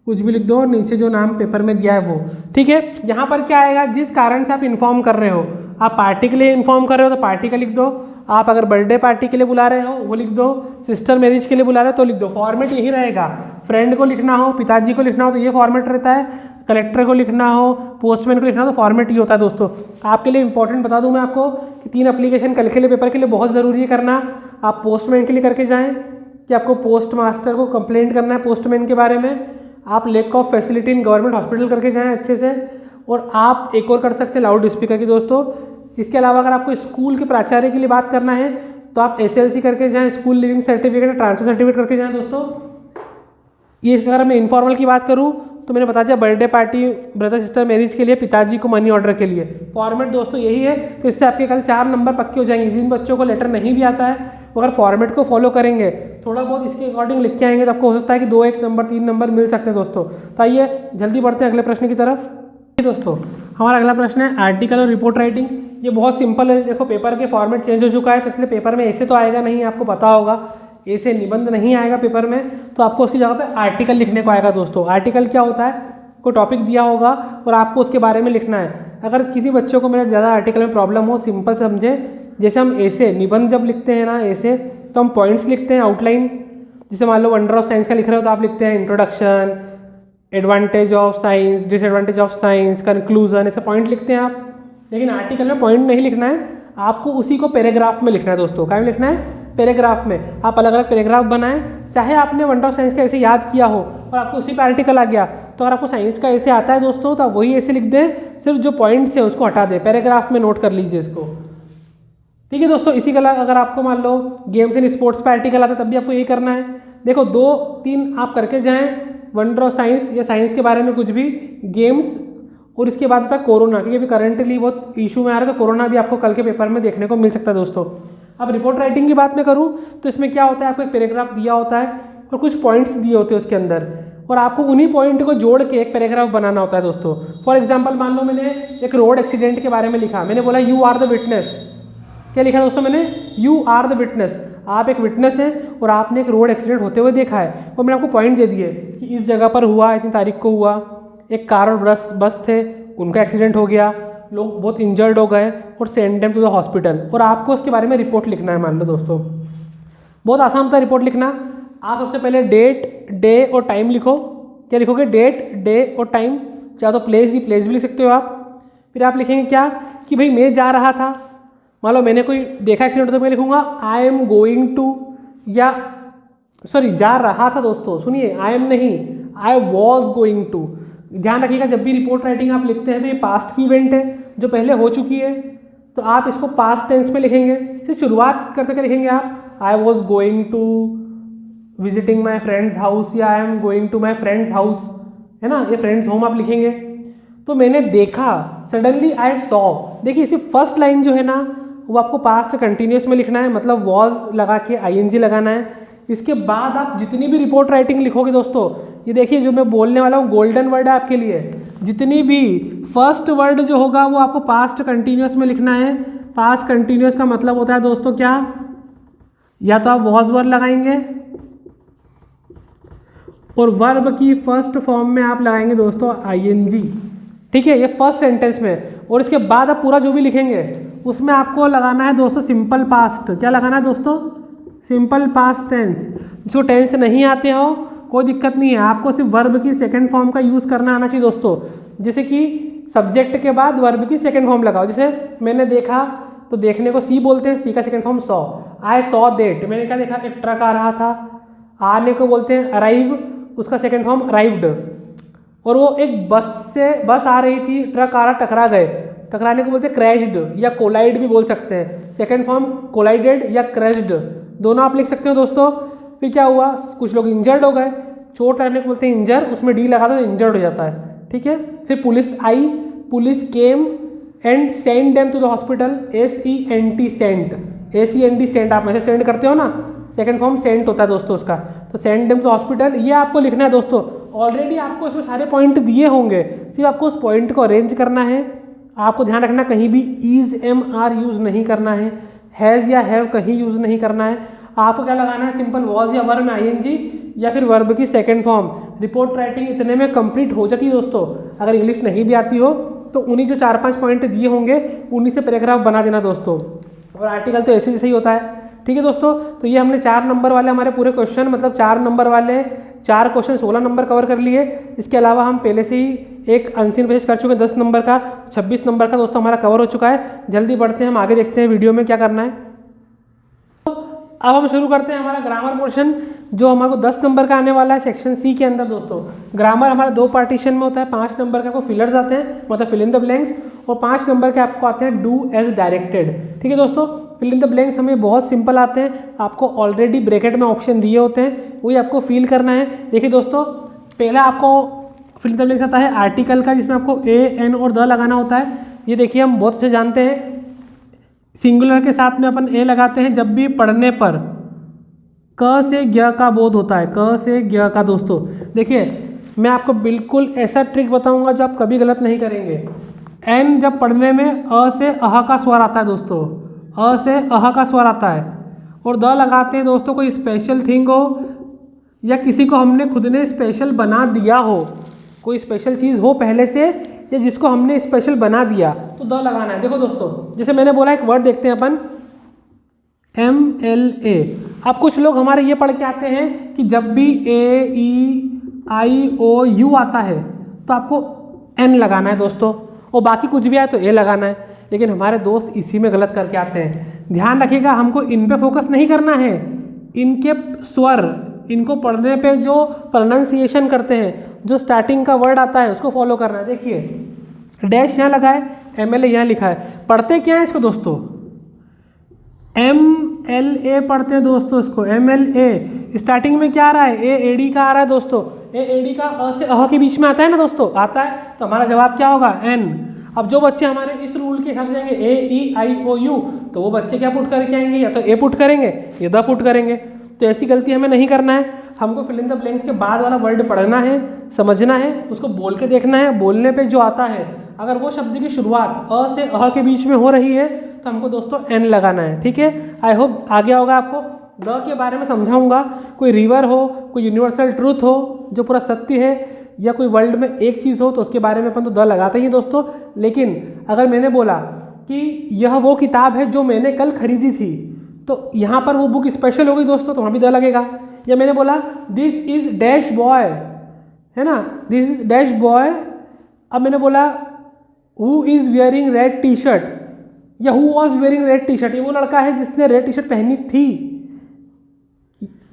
कुछ भी लिख दो, नीचे जो नाम पेपर में दिया है वो। ठीक है, यहाँ पर क्या आएगा, जिस कारण से आप इन्फॉर्म कर रहे हो, आप पार्टी के लिए इन्फॉर्म कर रहे हो तो पार्टी का लिख दो, आप अगर बर्थडे पार्टी के लिए बुला रहे हो वो लिख दो, सिस्टर मैरिज के लिए बुला रहे हो तो लिख दो। फॉर्मेट यही रहेगा, फ्रेंड को लिखना हो, पिताजी को लिखना हो तो ये फॉर्मेट रहता है, कलेक्टर को लिखना हो, पोस्टमैन को लिखना हो तो फॉर्मेट ये होता है दोस्तों। आपके लिए इंपॉर्टेंट बता दूं मैं आपको कि 3 एप्लीकेशन कल के लिए पेपर के लिए बहुत ज़रूरी है करना। आप पोस्टमैन के लिए करके जाएँ कि आपको पोस्ट मास्टर को कंप्लेंट करना है पोस्टमैन के बारे में, आप lack of facility in government hospital करके जाएँ अच्छे से, और आप एक और कर सकते हैं लाउड स्पीकर की दोस्तों। इसके अलावा अगर आपको स्कूल के प्राचार्य के लिए बात करना है तो आप SLC करके जाएँ, school leaving certificate, transfer certificate करके जाएँ दोस्तों। ये अगर मैं इनफॉर्मल की बात करूँ तो मैंने बता दिया birthday party, brother sister marriage के लिए, पिताजी को मनी ऑर्डर के लिए। फॉर्मेट दोस्तों यही है, तो इससे आपके कल 4 नंबर पक्के हो जाएंगे। जिन बच्चों को लेटर नहीं भी आता है वो अगर फॉर्मेट को फॉलो करेंगे, थोड़ा बहुत इसके अकॉर्डिंग लिख के आएंगे तो आपको हो सकता है कि 2-1 नंबर 3 नंबर मिल सकते हैं दोस्तों। तो आइए जल्दी बढ़ते हैं अगले प्रश्न की तरफ। दोस्तों हमारा अगला प्रश्न है आर्टिकल और रिपोर्ट राइटिंग। ये बहुत सिंपल है, देखो पेपर के फॉर्मेट चेंज हो चुका है तो इसलिए पेपर में ऐसे तो आएगा नहीं, आपको पता होगा ऐसे निबंध नहीं आएगा पेपर में, तो आपको उसकी जगह पे आर्टिकल लिखने को आएगा दोस्तों। आर्टिकल क्या होता है, कोई टॉपिक दिया होगा और आपको उसके बारे में लिखना है। अगर किसी बच्चों को मेरा ज़्यादा आर्टिकल में प्रॉब्लम हो, सिंपल समझे, जैसे हम ऐसे निबंध जब लिखते हैं ना ऐसे, तो हम पॉइंट्स लिखते हैं आउटलाइन। जैसे मान लो वंडर ऑफ साइंस का लिख रहे हो तो आप लिखते हैं introduction, advantage of science, disadvantage of science, conclusion, ऐसे पॉइंट लिखते हैं आप। लेकिन आर्टिकल में पॉइंट नहीं लिखना है, आपको उसी को पैराग्राफ में लिखना है दोस्तों। क्या में लिखना है? पैराग्राफ में। आप अलग अलग पैराग्राफ बनाएं, चाहे आपने वंडर ऑफ साइंस का ऐसे याद किया हो और आपको उसी पे आर्टिकल आ गया, तो अगर आपको साइंस का ऐसे आता है दोस्तों तो आप वही ऐसे लिख दें, सिर्फ जो पॉइंट्स है उसको हटा दें, पैराग्राफ में नोट कर लीजिए इसको। ठीक है दोस्तों, इसी के अगर आपको मान लो गेम्स एंड स्पोर्ट्स पे आर्टिकल आता है तब भी आपको यही करना है। देखो 2-3 आप करके जाएं, वंडर ऑफ साइंस या साइंस के बारे में कुछ भी, गेम्स, और इसके बाद होता है कोरोना, क्योंकि अभी करंटली बहुत इशू में आ रहा है, तो कोरोना भी आपको कल के पेपर में देखने को मिल सकता है दोस्तों। अब रिपोर्ट राइटिंग की बात मैं करूँ तो इसमें क्या होता है, आपको एक पैराग्राफ दिया होता है और कुछ पॉइंट्स दिए होते हैं उसके अंदर, और आपको उन्हीं पॉइंट को जोड़ के एक पैराग्राफ बनाना होता है दोस्तों। फॉर एग्जाम्पल मान लो मैंने एक रोड एक्सीडेंट के बारे में लिखा, मैंने बोला यू आर द विटनेस। क्या लिखा दोस्तों मैंने? You are the witness. आप एक विटनेस हैं और आपने एक रोड एक्सीडेंट होते हुए देखा है, और मैंने आपको पॉइंट दे दिए कि इस जगह पर हुआ, इतनी तारीख को हुआ, एक कार और बस थे, उनका एक्सीडेंट हो गया, लोग बहुत इंजर्ड हो गए, और send them to the hospital, और आपको उसके बारे में रिपोर्ट लिखना है। मान लो दोस्तों बहुत आसान होता है रिपोर्ट लिखना। आप सबसे पहले डेट, डे और टाइम लिखो। क्या लिखोगे? डेट, डे और टाइम। चाहे तो प्लेस भी लिख सकते हो आप। फिर आप लिखेंगे क्या कि भाई मैं जा रहा था, मान लो मैंने कोई देखा एक्सीडेंट, तो मैं लिखूंगा आई एम गोइंग टू, या सॉरी जा रहा था दोस्तों, सुनिए आई एम नहीं, आई वॉज गोइंग टू। ध्यान रखिएगा जब भी रिपोर्ट राइटिंग आप लिखते हैं तो ये पास्ट की इवेंट है जो पहले हो चुकी है, तो आप इसको पास्ट टेंस में लिखेंगे। फिर शुरुआत करते क्या लिखेंगे आप? I was going to visiting my friend's house, या I am going to my friend's house, है ना, ये फ्रेंड्स होम आप लिखेंगे। तो मैंने देखा, सडनली आई सॉ। देखिए इसी फर्स्ट लाइन जो है ना वो आपको पास्ट कंटिन्यूस में लिखना है, मतलब वॉज लगा के आईएनजी लगाना है। इसके बाद आप जितनी भी रिपोर्ट राइटिंग लिखोगे दोस्तों, ये देखिए जो मैं बोलने वाला हूँ गोल्डन वर्ड है आपके लिए, जितनी भी फर्स्ट वर्ड जो होगा वो आपको पास्ट कंटिन्यूस में लिखना है। पास्ट कंटिन्यूस का मतलब होता है दोस्तों क्या, या तो आप वॉज वर्ड लगाएंगे और वर्ब की फर्स्ट फॉर्म में आप लगाएंगे दोस्तों आईएनजी। ठीक है, ये फर्स्ट सेंटेंस में। और इसके बाद आप पूरा जो भी लिखेंगे उसमें आपको लगाना है दोस्तों सिंपल पास्ट। क्या लगाना है दोस्तों? Simple past tense. जो टेंस नहीं आते हो कोई दिक्कत नहीं है, आपको सिर्फ वर्ब की सेकंड फॉर्म का यूज़ करना आना चाहिए दोस्तों। जैसे कि सब्जेक्ट के बाद वर्ब की सेकंड फॉर्म लगाओ, जैसे मैंने देखा तो देखने को सी बोलते हैं, सी का second form saw. I saw that, मैंने क्या देखा? एक ट्रक आ रहा था। आने को बोलते हैं अराइव, उसका सेकंड फॉर्म अराइव्ड। और वो एक बस आ रही थी, ट्रक आ रहा, टकरा गए, टकराने को बोलते हैं क्रैश्ड, या कोलाइड भी बोल सकते हैं। सेकंड फॉर्म कोलाइडेड या क्रैश्ड, दोनों आप लिख सकते हो दोस्तों। फिर क्या हुआ? कुछ लोग इंजर्ड हो गए, चोट लगने को बोलते हैं इंजर, उसमें डी लगा दो तो इंजर्ड हो जाता है। ठीक है, फिर पुलिस आई, police came and send them to the hospital, SENT sent, SEND sent, आप मैसेज सेंड करते हो ना, सेकंड फॉर्म सेंट होता है दोस्तों उसका, तो सेंड देम टू हॉस्पिटल, ये आपको लिखना है दोस्तों। ऑलरेडी आपको इसमें सारे पॉइंट दिए होंगे, सिर्फ आपको उस पॉइंट को अरेंज करना है। आपको ध्यान रखना कहीं भी इज MR यूज़ नहीं करना है, हैज़ या हैव कहीं यूज़ नहीं करना है। आपको क्या लगाना है? सिंपल वॉज या वर्ब में ING, या फिर वर्ब की सेकंड फॉर्म। रिपोर्ट राइटिंग इतने में कंप्लीट हो जाती है दोस्तों। अगर इंग्लिश नहीं भी आती हो तो उन्हीं जो 4-5 पॉइंट दिए होंगे उन्हीं से पैराग्राफ बना देना दोस्तों, और आर्टिकल तो ऐसे जैसे ही होता है। ठीक है दोस्तों, तो ये हमने 4 नंबर वाले हमारे पूरे क्वेश्चन, मतलब 4 नंबर वाले 4 क्वेश्चन 16 नंबर कवर कर लिए। इसके अलावा हम पहले से ही एक अनसीन पेज कर चुके हैं 10 नंबर का, 26 नंबर का दोस्तों हमारा कवर हो चुका है। जल्दी बढ़ते हैं, हम आगे देखते हैं वीडियो में क्या करना है। अब हम शुरू करते हैं हमारा ग्रामर पोर्शन, जो हमारे को 10 नंबर का आने वाला है सेक्शन सी के अंदर दोस्तों। ग्रामर हमारा 2 पार्टीशन में होता है। 5 नंबर का को फिलर्स आते हैं, मतलब फिल इन द ब्लैंक्स, और 5 नंबर के आपको आते हैं डू एज डायरेक्टेड। ठीक है दोस्तों, फिल इन द ब्लैंक्स हमें बहुत सिंपल आते हैं, आपको ऑलरेडी ब्रैकेट में ऑप्शन दिए होते हैं, वही आपको फिल करना है। देखिए दोस्तों, पहला आपको फिल इन द ब्लैंक्स आता है आर्टिकल का, जिसमें आपको A, N और द लगाना होता है। ये देखिए हम बहुत अच्छे जानते हैं, सिंगुलर के साथ में अपन ए लगाते हैं जब भी पढ़ने पर क से ज्ञ का बोध होता है, क से ज्ञ का। दोस्तों देखिए मैं आपको बिल्कुल ऐसा ट्रिक बताऊंगा जो आप कभी गलत नहीं करेंगे। एन जब पढ़ने में अ से अह का स्वर आता है दोस्तों, अ से अह का स्वर आता है, और द लगाते हैं दोस्तों कोई स्पेशल थिंग हो या किसी को हमने खुद ने स्पेशल बना दिया हो, कोई स्पेशल चीज़ हो पहले से या जिसको हमने स्पेशल बना दिया, तो द लगाना है। देखो दोस्तों, जैसे मैंने बोला एक वर्ड देखते हैं अपन MLA। अब कुछ लोग हमारे ये पढ़ के आते हैं कि जब भी A, E, I, O, U आता है तो आपको N लगाना है दोस्तों, और बाकी कुछ भी आए तो ए लगाना है। लेकिन हमारे दोस्त इसी में गलत करके आते हैं। ध्यान रखिएगा, हमको इन पे फोकस नहीं करना है, इनके स्वर, इनको पढ़ने पे जो प्रोनाउंसिएशन करते हैं, जो स्टार्टिंग का वर्ड आता है उसको फॉलो करना है। देखिए डैश यहाँ लगा है, MLA यहाँ लिखा है, पढ़ते क्या है इसको दोस्तों, MLA पढ़ते हैं दोस्तों इसको, MLA। स्टार्टिंग में क्या आ रहा है, AAD का आ रहा है दोस्तों, AAD का अ से अह के बीच में आता है ना दोस्तों, आता है, तो हमारा जवाब क्या होगा, N। अब जो बच्चे हमारे इस रूल के हिसाब से जाएंगे AEIOU, तो वो बच्चे क्या पुट करके आएंगे, या तो ए पुट करेंगे या द पुट करेंगे। तो ऐसी गलती हमें नहीं करना है, हमको फिल इन द ब्लैंक्स के बाद वाला वर्ड पढ़ना है, समझना है, उसको बोल के देखना है, बोलने पे जो आता है अगर वो शब्द की शुरुआत अ से अह के बीच में हो रही है तो हमको दोस्तों N लगाना है। ठीक है, आई होप आ गया होगा आपको। द के बारे में समझाऊंगा, कोई रिवर हो, कोई यूनिवर्सल ट्रूथ हो जो पूरा सत्य है, या कोई वर्ल्ड में एक चीज़ हो तो उसके बारे में अपन तो द लगाते ही हैं दोस्तों। लेकिन अगर मैंने बोला कि यह वो किताब है जो मैंने कल खरीदी थी, तो यहाँ पर वो बुक स्पेशल हो गई दोस्तों, तो वहाँ भी द लगेगा। या मैंने बोला दिस इज डैश बॉय, है ना, दिस इज डैश बॉय। अब मैंने बोला who is wearing red T shirt, या who was wearing red T shirt, ये वो लड़का है जिसने रेड टी शर्ट पहनी थी।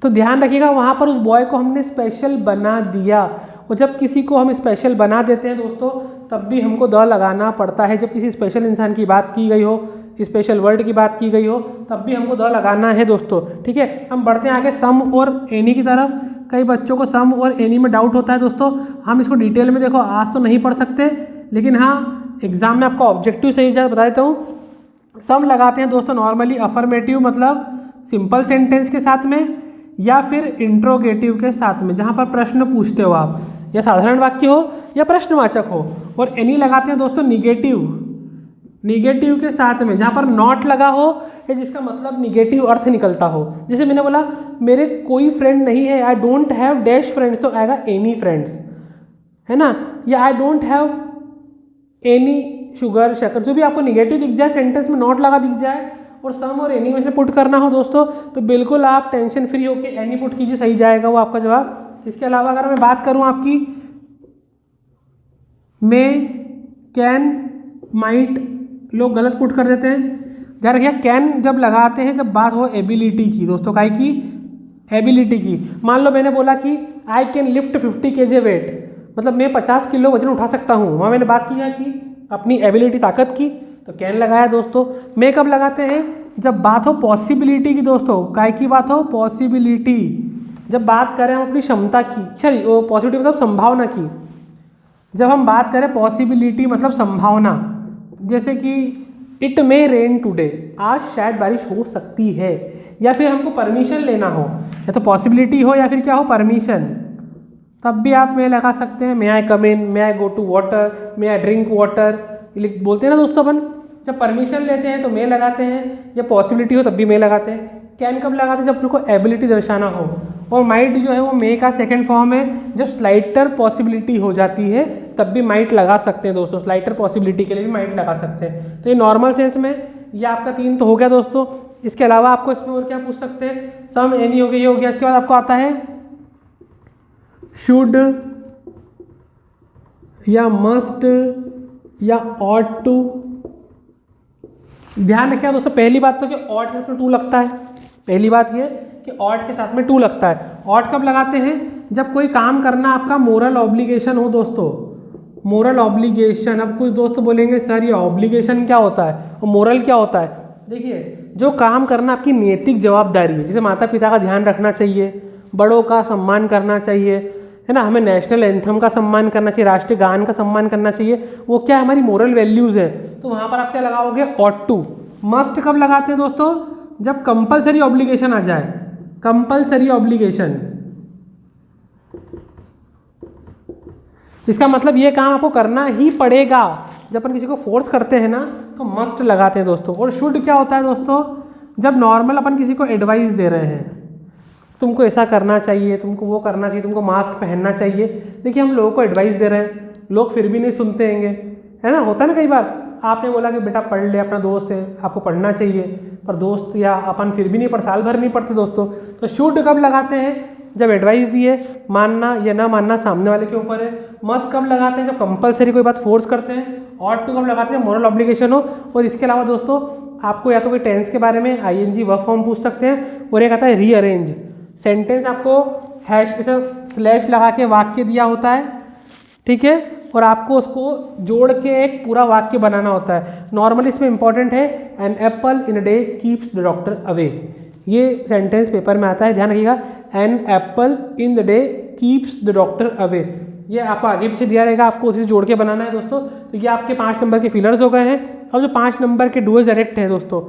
तो ध्यान रखिएगा वहाँ पर उस बॉय को हमने स्पेशल बना दिया, और जब किसी को हम स्पेशल बना देते हैं दोस्तों तब भी हमको द लगाना पड़ता है। जब किसी स्पेशल इंसान की बात की गई हो, स्पेशल वर्ड की बात की गई हो, तब भी हमको द लगाना है दोस्तों। ठीक है, हम बढ़ते हैं आगे सम और एनी की तरफ। कई बच्चों को सम और एनी में डाउट होता है दोस्तों, हम इसको डिटेल में देखो आज तो नहीं पढ़ सकते, लेकिन हाँ एग्जाम में आपका ऑब्जेक्टिव सही जाए बता देता हूँ। सम लगाते हैं दोस्तों नॉर्मली अफर्मेटिव मतलब सिंपल सेंटेंस के साथ में, या फिर इंट्रोगेटिव के साथ में, जहाँ पर प्रश्न पूछते हो आप, या साधारण वाक्य हो या प्रश्नवाचक हो। और एनी लगाते हैं दोस्तों निगेटिव, निगेटिव के साथ में, जहाँ पर नॉट लगा हो या जिसका मतलब निगेटिव अर्थ निकलता हो। जैसे मैंने बोला मेरे कोई फ्रेंड नहीं है, I don't have dash friends, तो आएगा एनी फ्रेंड्स, है ना, या I don't have any sugar शक्कर, जो भी आपको निगेटिव दिख जाए, सेंटेंस में नॉट लगा दिख जाए और सम और एनी में से पुट करना हो दोस्तों, तो बिल्कुल आप टेंशन फ्री होके एनी पुट कीजिए, सही जाएगा वो आपका जवाब। इसके अलावा अगर मैं बात करूं आपकी मे, कैन, माइट, लोग गलत पुट कर देते हैं। ध्यान रखिए कैन जब लगाते हैं जब बात हो एबिलिटी की दोस्तों, काय की, एबिलिटी की। मान लो मैंने बोला कि I can lift 50 kg weight, मतलब मैं 50 किलो वजन उठा सकता हूँ, वहाँ मैंने बात की है कि अपनी एबिलिटी, ताकत की, तो कैन लगाया दोस्तों। मैं कब लगाते हैं, जब बात हो पॉसिबिलिटी की दोस्तों, काय की बात हो, पॉसिबिलिटी, जब बात करें हम अपनी क्षमता की, सॉरी वो पॉसिबिलिटी मतलब संभावना की, जब हम बात करें पॉसिबिलिटी मतलब संभावना, जैसे कि इट मे रेन टुडे, आज शायद बारिश हो सकती है, या फिर हमको परमिशन लेना हो, या तो पॉसिबिलिटी हो या फिर क्या हो परमिशन, तब भी आप मे लगा सकते हैं। May I come in, may I go to water, may I drink water, बोलते हैं ना दोस्तों अपन, जब परमिशन लेते हैं तो मे लगाते हैं, या पॉसिबिलिटी हो तब भी मे लगाते हैं। कैन कब लगाते हैं, जब अपने को एबिलिटी दर्शाना हो। और माइट जो है वो मे का सेकंड फॉर्म है, जब स्लाइटर पॉसिबिलिटी हो जाती है तब भी माइट लगा सकते हैं दोस्तों, स्लाइटर पॉसिबिलिटी के लिए भी माइट लगा सकते हैं। तो ये नॉर्मल सेंस में ये आपका 3 तो हो गया दोस्तों। इसके अलावा आपको इसमें और क्या पूछ सकते हैं, सम, एनी हो गया, ये हो गया। इसके बाद आपको आता है शुड, या मस्ट, या ऑट टू। ध्यान रखिए दोस्तों, पहली बात तो कि ऑट के साथ में टू लगता है, पहली बात ये कि ऑट के साथ में टू लगता है। ऑट कब लगाते हैं, जब कोई काम करना आपका मोरल ऑब्लिगेशन हो दोस्तों, मोरल ऑब्लिगेशन। अब कुछ दोस्त बोलेंगे सर ये ऑब्लिगेशन क्या होता है और मोरल क्या होता है। देखिए जो काम करना आपकी नैतिक जवाबदारी है, जैसे माता पिता का ध्यान रखना चाहिए, बड़ों का सम्मान करना चाहिए, है ना, हमें नेशनल एंथम का सम्मान करना चाहिए, राष्ट्रीय गान का सम्मान करना चाहिए, वो क्या हमारी मोरल वैल्यूज़ है, तो वहाँ पर आप क्या लगाओगे, ऑट टू। मस्ट कब लगाते हैं दोस्तों, जब कंपलसरी ऑब्लिगेशन आ जाए, कंपलसरी ऑब्लिगेशन, इसका मतलब ये काम आपको करना ही पड़ेगा। जब अपन किसी को फोर्स करते हैं ना तो मस्ट लगाते हैं दोस्तों। और शुड क्या होता है दोस्तों, जब नॉर्मल अपन किसी को एडवाइस दे रहे हैं, तुमको ऐसा करना चाहिए, तुमको वो करना चाहिए, तुमको मास्क पहनना चाहिए। देखिए हम लोगों को एडवाइस दे रहे हैं, लोग फिर भी नहीं सुनते हैंगे, है ना, होता है ना कई बार। आपने बोला कि बेटा पढ़ ले, अपना दोस्त है आपको पढ़ना चाहिए, पर दोस्त या अपन फिर भी नहीं पढ़, साल भर नहीं पढ़ते दोस्तों। तो शुड कब लगाते हैं, जब एडवाइस दिए, मानना या ना मानना सामने वाले के ऊपर है। मस्ट कब लगाते हैं, जब कंपलसरी कोई बात फोर्स करते हैं। ought to कब लगाते हैं, मोरल ऑब्लिगेशन हो। और इसके अलावा दोस्तों आपको या तो कोई टेंस के बारे में ing वर्ब फॉर्म पूछ सकते हैं, और एक आता है रीअरेंज। सेंटेंस आपको हैश के साथ स्लैश लगा के वाक्य दिया होता है, ठीक है, और आपको उसको जोड़ के एक पूरा वाक्य बनाना होता है। नॉर्मली इसमें इंपॉर्टेंट है an apple in a day keeps the doctor away, ये सेंटेंस पेपर में आता है, ध्यान रखिएगा। An apple in the day keeps the doctor away, ये आपको आगे पीछे दिया रहेगा, आपको उसे जोड़ के बनाना है दोस्तों। तो ये आपके 5 नंबर के फिलर्स हो गए हैं। अब जो 5 नंबर के डूएज डायरेक्ट हैं दोस्तों,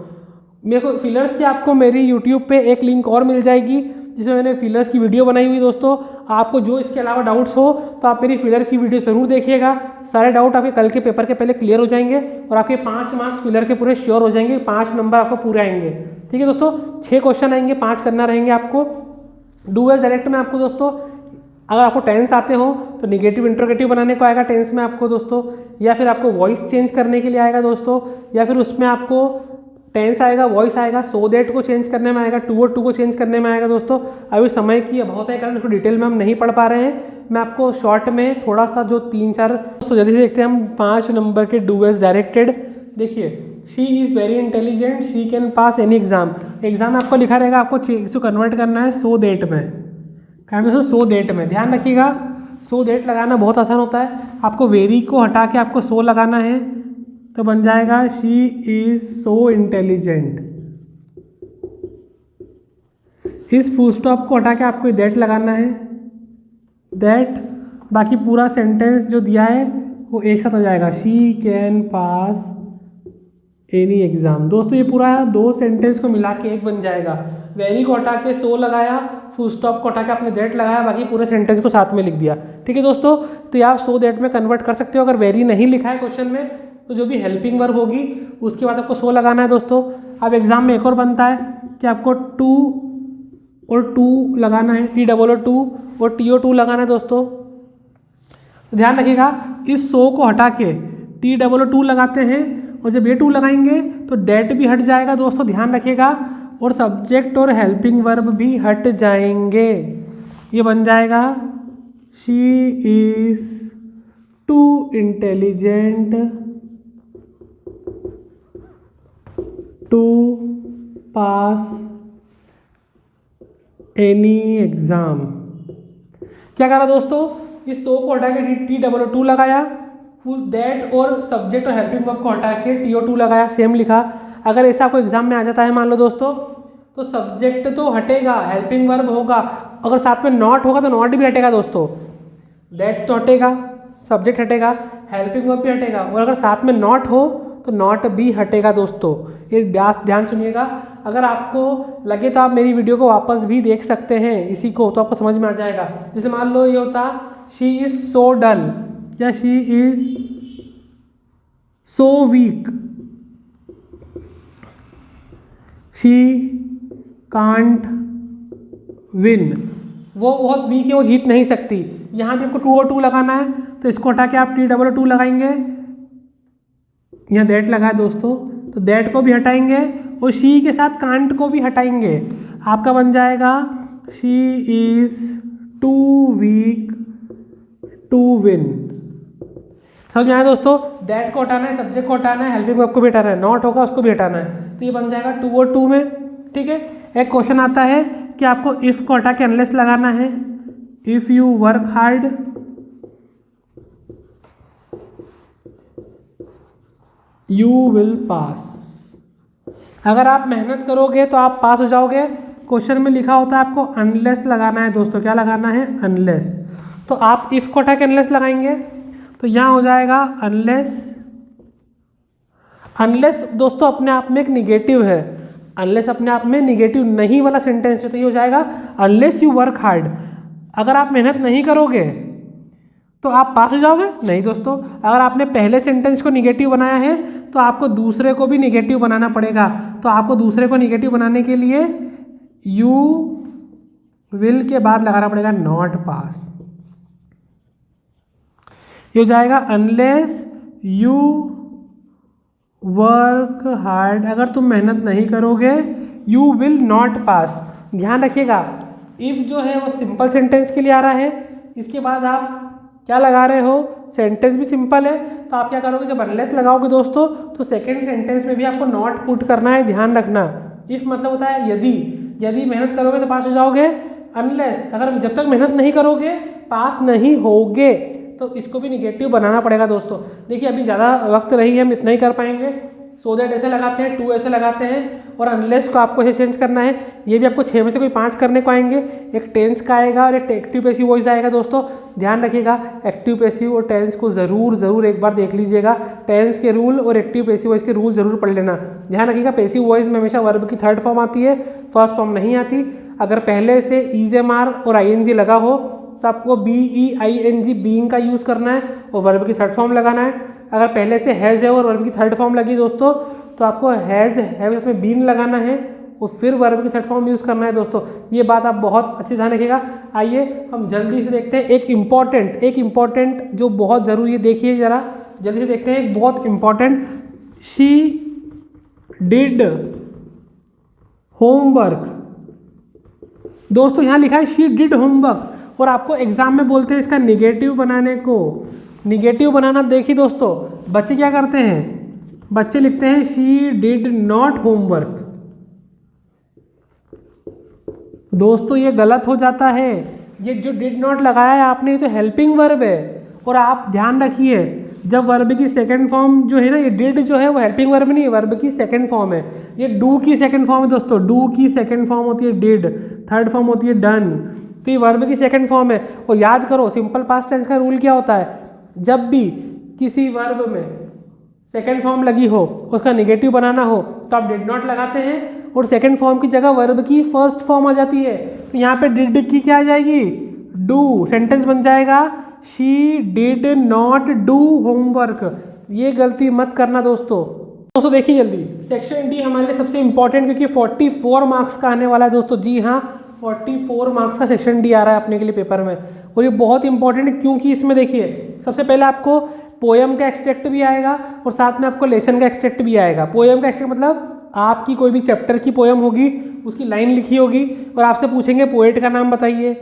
मेरे को फिलर्स की आपको मेरी यूट्यूब पे एक लिंक और मिल जाएगी जिसमें मैंने फिलर्स की वीडियो बनाई हुई दोस्तों। आपको जो इसके अलावा डाउट्स हो तो आप मेरी फिलर की वीडियो ज़रूर देखिएगा, सारे डाउट आपके कल के पेपर के पहले क्लियर हो जाएंगे और आपके 5 मार्क्स फिलर के पूरे श्योर हो जाएंगे, 5 नंबर आपको पूरे आएंगे, ठीक है दोस्तों। 6 क्वेश्चन आएंगे, 5 करना रहेंगे आपको। डूएज डायरेक्ट में आपको दोस्तों अगर आपको टेंस आते हो तो निगेटिव इंट्रोगेटिव बनाने को आएगा टेंस में आपको दोस्तों, या फिर आपको वॉइस चेंज करने के लिए आएगा दोस्तों, या फिर उसमें आपको टेंस आएगा, वॉइस आएगा, सो दैट को चेंज करने में आएगा, टू और टू को चेंज करने में आएगा दोस्तों। अभी समय की अभाव है कारण उसको डिटेल में हम नहीं पढ़ पा रहे हैं, मैं आपको शॉर्ट में थोड़ा सा जो 3-4 दोस्तों जल्दी से देखते हैं हम 5 नंबर के डूएज डायरेक्टेड। देखिए, she is very intelligent, she can pass any exam. Exam आपको लिखा रहेगा, आपको इसको कन्वर्ट करना है सो दैट में, क्या दोस्तों, सो दैट में, ध्यान रखिएगा। सो दैट लगाना बहुत आसान होता है, आपको वेरी को हटा के आपको सो लगाना है, तो बन जाएगा शी इज सो इंटेलिजेंट। इस फुल स्टॉप को हटा के आपको दैट लगाना है, दैट, बाकी पूरा सेंटेंस जो दिया है वो एक साथ हो जाएगा, she can pass any exam. दोस्तों ये पूरा 2 सेंटेंस को मिला के एक बन जाएगा। वेरी को हटा के सो लगाया, फुल स्टॉप को हटा के आपने दैट लगाया, बाकी पूरे सेंटेंस को साथ में लिख दिया, ठीक है दोस्तों। तो ये आप सो दैट में कन्वर्ट कर सकते हो। अगर वेरी नहीं लिखा है क्वेश्चन में तो जो भी हेल्पिंग वर्ब होगी उसके बाद आपको सो लगाना है दोस्तों। अब एग्जाम में एक और बनता है कि आपको टू और टू लगाना है, TOO और TO2 लगाना है दोस्तों। ध्यान रखिएगा, इस सो को हटा के TOO लगाते हैं, और जब ये 2 लगाएंगे तो डेट भी हट जाएगा दोस्तों, ध्यान रखिएगा, और सब्जेक्ट और हेल्पिंग वर्ब भी हट जाएंगे। ये बन जाएगा she is too intelligent to pass any exam. क्या करा दोस्तों, इस सो को हटा के TOO लगाया, फुल दैट और सब्जेक्ट और हेल्पिंग वर्ब को हटा के TO2 लगाया, सेम लिखा। अगर ऐसा कोई एग्जाम में आ जाता है मान लो दोस्तों, तो सब्जेक्ट तो हटेगा, हेल्पिंग वर्ब होगा, अगर साथ में नॉट होगा तो नॉट भी हटेगा दोस्तों। दैट तो हटेगा, सब्जेक्ट हटेगा, हेल्पिंग वर्ब भी हटेगा, और अगर साथ में नॉट हो तो नॉट भी हटेगा दोस्तों। ये ध्यान सुनिएगा। अगर आपको लगे तो आप मेरी वीडियो को वापस भी देख सकते हैं इसी को, तो आपको समझ में आ जाएगा। जैसे मान लो ये होता शी इज सो डल, या she is so weak, she can't win, वो बहुत वीक है, वो जीत नहीं सकती। यहाँ भी आपको 2 और 2 लगाना है, तो इसको हटा के आप TOO लगाएंगे, यहाँ दैट लगा है दोस्तों, तो दैट को भी हटाएंगे और शी के साथ कांट को भी हटाएंगे, आपका बन जाएगा she is too weak to win. समझ में आया दोस्तों, दैट को हटाना है, सब्जेक्ट को हटाना है, हेल्पिंग वर्ब को भी हटाना है, नॉट होगा उसको भी हटाना है, तो ये बन जाएगा 2 और 2 में, ठीक है। एक क्वेश्चन आता है कि आपको इफ को हटा के अनलेस लगाना है, if you work hard you will pass. अगर आप मेहनत करोगे तो आप पास हो जाओगे। क्वेश्चन में लिखा होता है आपको अनलेस लगाना है दोस्तों, क्या लगाना है, अनलेस। तो आप इफ को हटा के अनलेस लगाएंगे तो यहाँ हो जाएगा अनलेस। अनलेस दोस्तों अपने आप में एक निगेटिव है, अनलेस अपने आप में निगेटिव नहीं वाला सेंटेंस है, तो ये हो जाएगा अनलेस यू वर्क हार्ड। अगर आप मेहनत नहीं करोगे तो आप पास हो जाओगे, नहीं दोस्तों। अगर आपने पहले सेंटेंस को निगेटिव बनाया है तो आपको दूसरे को भी निगेटिव बनाना पड़ेगा। तो आपको दूसरे को निगेटिव बनाने के लिए यू विल के बाद लगाना पड़ेगा नॉट पास। ये हो जाएगा अनलेस यू वर्क हार्ड, अगर तुम मेहनत नहीं करोगे यू विल नॉट पास। ध्यान रखिएगा, इफ जो है वो सिंपल सेंटेंस के लिए आ रहा है, इसके बाद आप क्या लगा रहे हो, सेंटेंस भी सिंपल है। तो आप क्या करोगे, जब अनलेस लगाओगे दोस्तों तो सेकंड सेंटेंस में भी आपको नॉट पुट करना है, ध्यान रखना। इफ मतलब होता है यदि, यदि मेहनत करोगे तो पास हो जाओगे, अनलेस अगर जब तक मेहनत नहीं करोगे पास नहीं होगे। तो इसको भी निगेटिव बनाना पड़ेगा दोस्तों। देखिए अभी ज़्यादा वक्त नहीं है, हम इतना ही कर पाएंगे। सो दैट ऐसे लगाते हैं, टू ऐसे लगाते हैं, और अनलेस को आपको ऐसे चेंज करना है। ये भी आपको 6 में से कोई 5 करने को आएंगे। एक टेंस का आएगा और एक एक्टिव पैसिव वॉइस आएगा दोस्तों, ध्यान रखिएगा। एक्टिव पैसिव और टेंस को ज़रूर एक बार देख लीजिएगा। टेंस के रूल और एक्टिव पैसिव वॉइस के रूल जरूर पढ़ लेना। ध्यान रखिएगा पैसिव वॉइस में हमेशा वर्ब की थर्ड फॉर्म आती है, फर्स्ट फॉर्म नहीं आती। अगर पहले से EZMR और ING लगा हो तो आपको BEING बीइंग का यूज़ करना है और वर्ब की थर्ड फॉर्म लगाना है। अगर पहले से हैज़ है और वर्ब की थर्ड फॉर्म लगी दोस्तों तो आपको हैज़ है उसमें बीन लगाना है और फिर वर्ब की थर्ड फॉर्म यूज़ करना है दोस्तों। ये बात आप बहुत अच्छे ध्यान रखिएगा। आइए हम जल्दी से देखते हैं एक इम्पॉर्टेंट जो बहुत ज़रूरी है, देखिए ज़रा जल्दी से देखते हैं। एक बहुत इम्पॉर्टेंट, शी डिड होमवर्क। दोस्तों यहाँ लिखा है शी डिड होमवर्क, और आपको एग्जाम में बोलते हैं इसका निगेटिव बनाने को। निगेटिव बनाना देखिए दोस्तों, बच्चे क्या करते हैं, बच्चे लिखते हैं शी डिड नॉट होमवर्क। दोस्तों ये गलत हो जाता है। ये जो डिड नॉट लगाया है आपने, ये तो हेल्पिंग वर्ब है। और आप ध्यान रखिए जब वर्ब की सेकंड फॉर्म जो है ना, ये डिड जो है वो हेल्पिंग वर्ब नहीं है, वर्ब की सेकंड फॉर्म है। ये डू की सेकंड फॉर्म है दोस्तों, डू की सेकंड फॉर्म होती है डिड, थर्ड फॉर्म होती है डन। तो ये वर्ब की सेकंड फॉर्म है। और याद करो सिंपल पास्ट टेंस का रूल क्या होता है, जब भी किसी वर्ब में सेकंड फॉर्म लगी हो उसका निगेटिव बनाना हो तो आप डिड नॉट लगाते हैं और सेकंड फॉर्म की जगह वर्ब की फर्स्ट फॉर्म आ जाती है। तो यहाँ पे डिड की क्या आ जाएगी, डू। सेंटेंस बन जाएगा she did not do homework. ये गलती मत करना दोस्तों। देखिए जल्दी, सेक्शन डी हमारे लिए सबसे इंपॉर्टेंट, क्योंकि 44 मार्क्स का आने वाला है दोस्तों। जी हाँ, 44 मार्क्स का सेक्शन डी आ रहा है अपने के लिए पेपर में, और ये बहुत इंपॉर्टेंट है क्योंकि इसमें देखिए सबसे पहले आपको पोएम का एक्सट्रैक्ट भी आएगा और साथ में आपको लेसन का एक्सट्रैक्ट भी आएगा। पोएम का एक्सट्रैक्ट मतलब आपकी कोई भी चैप्टर की पोएम होगी, उसकी लाइन लिखी होगी और आपसे पूछेंगे पोएट का नाम बताइए,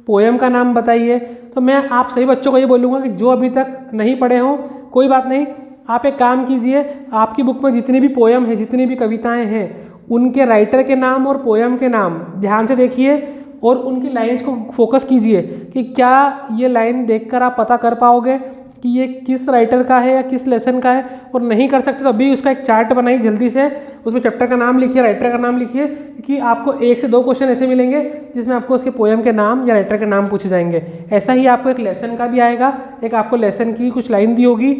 पोएम का नाम बताइए। तो मैं आप सभी बच्चों को ये बोलूँगा कि जो अभी तक नहीं पढ़े हों कोई बात नहीं, आप एक काम कीजिए, आपकी बुक में जितनी भी पोएम है, जितनी भी कविताएं हैं, उनके राइटर के नाम और पोएम के नाम ध्यान से देखिए और उनकी लाइन्स को फोकस कीजिए कि क्या ये लाइन देखकर आप पता कर पाओगे कि ये किस राइटर का है या किस लेसन का है। और नहीं कर सकते तो अभी उसका एक चार्ट बनाइए जल्दी से, उसमें चैप्टर का नाम लिखिए, राइटर का नाम लिखिए, कि आपको 1 से 2 क्वेश्चन ऐसे मिलेंगे जिसमें आपको उसके पोएम के नाम या राइटर के नाम पूछे जाएंगे। ऐसा ही आपको एक लेसन का भी आएगा, एक आपको लेसन की कुछ लाइन दी होगी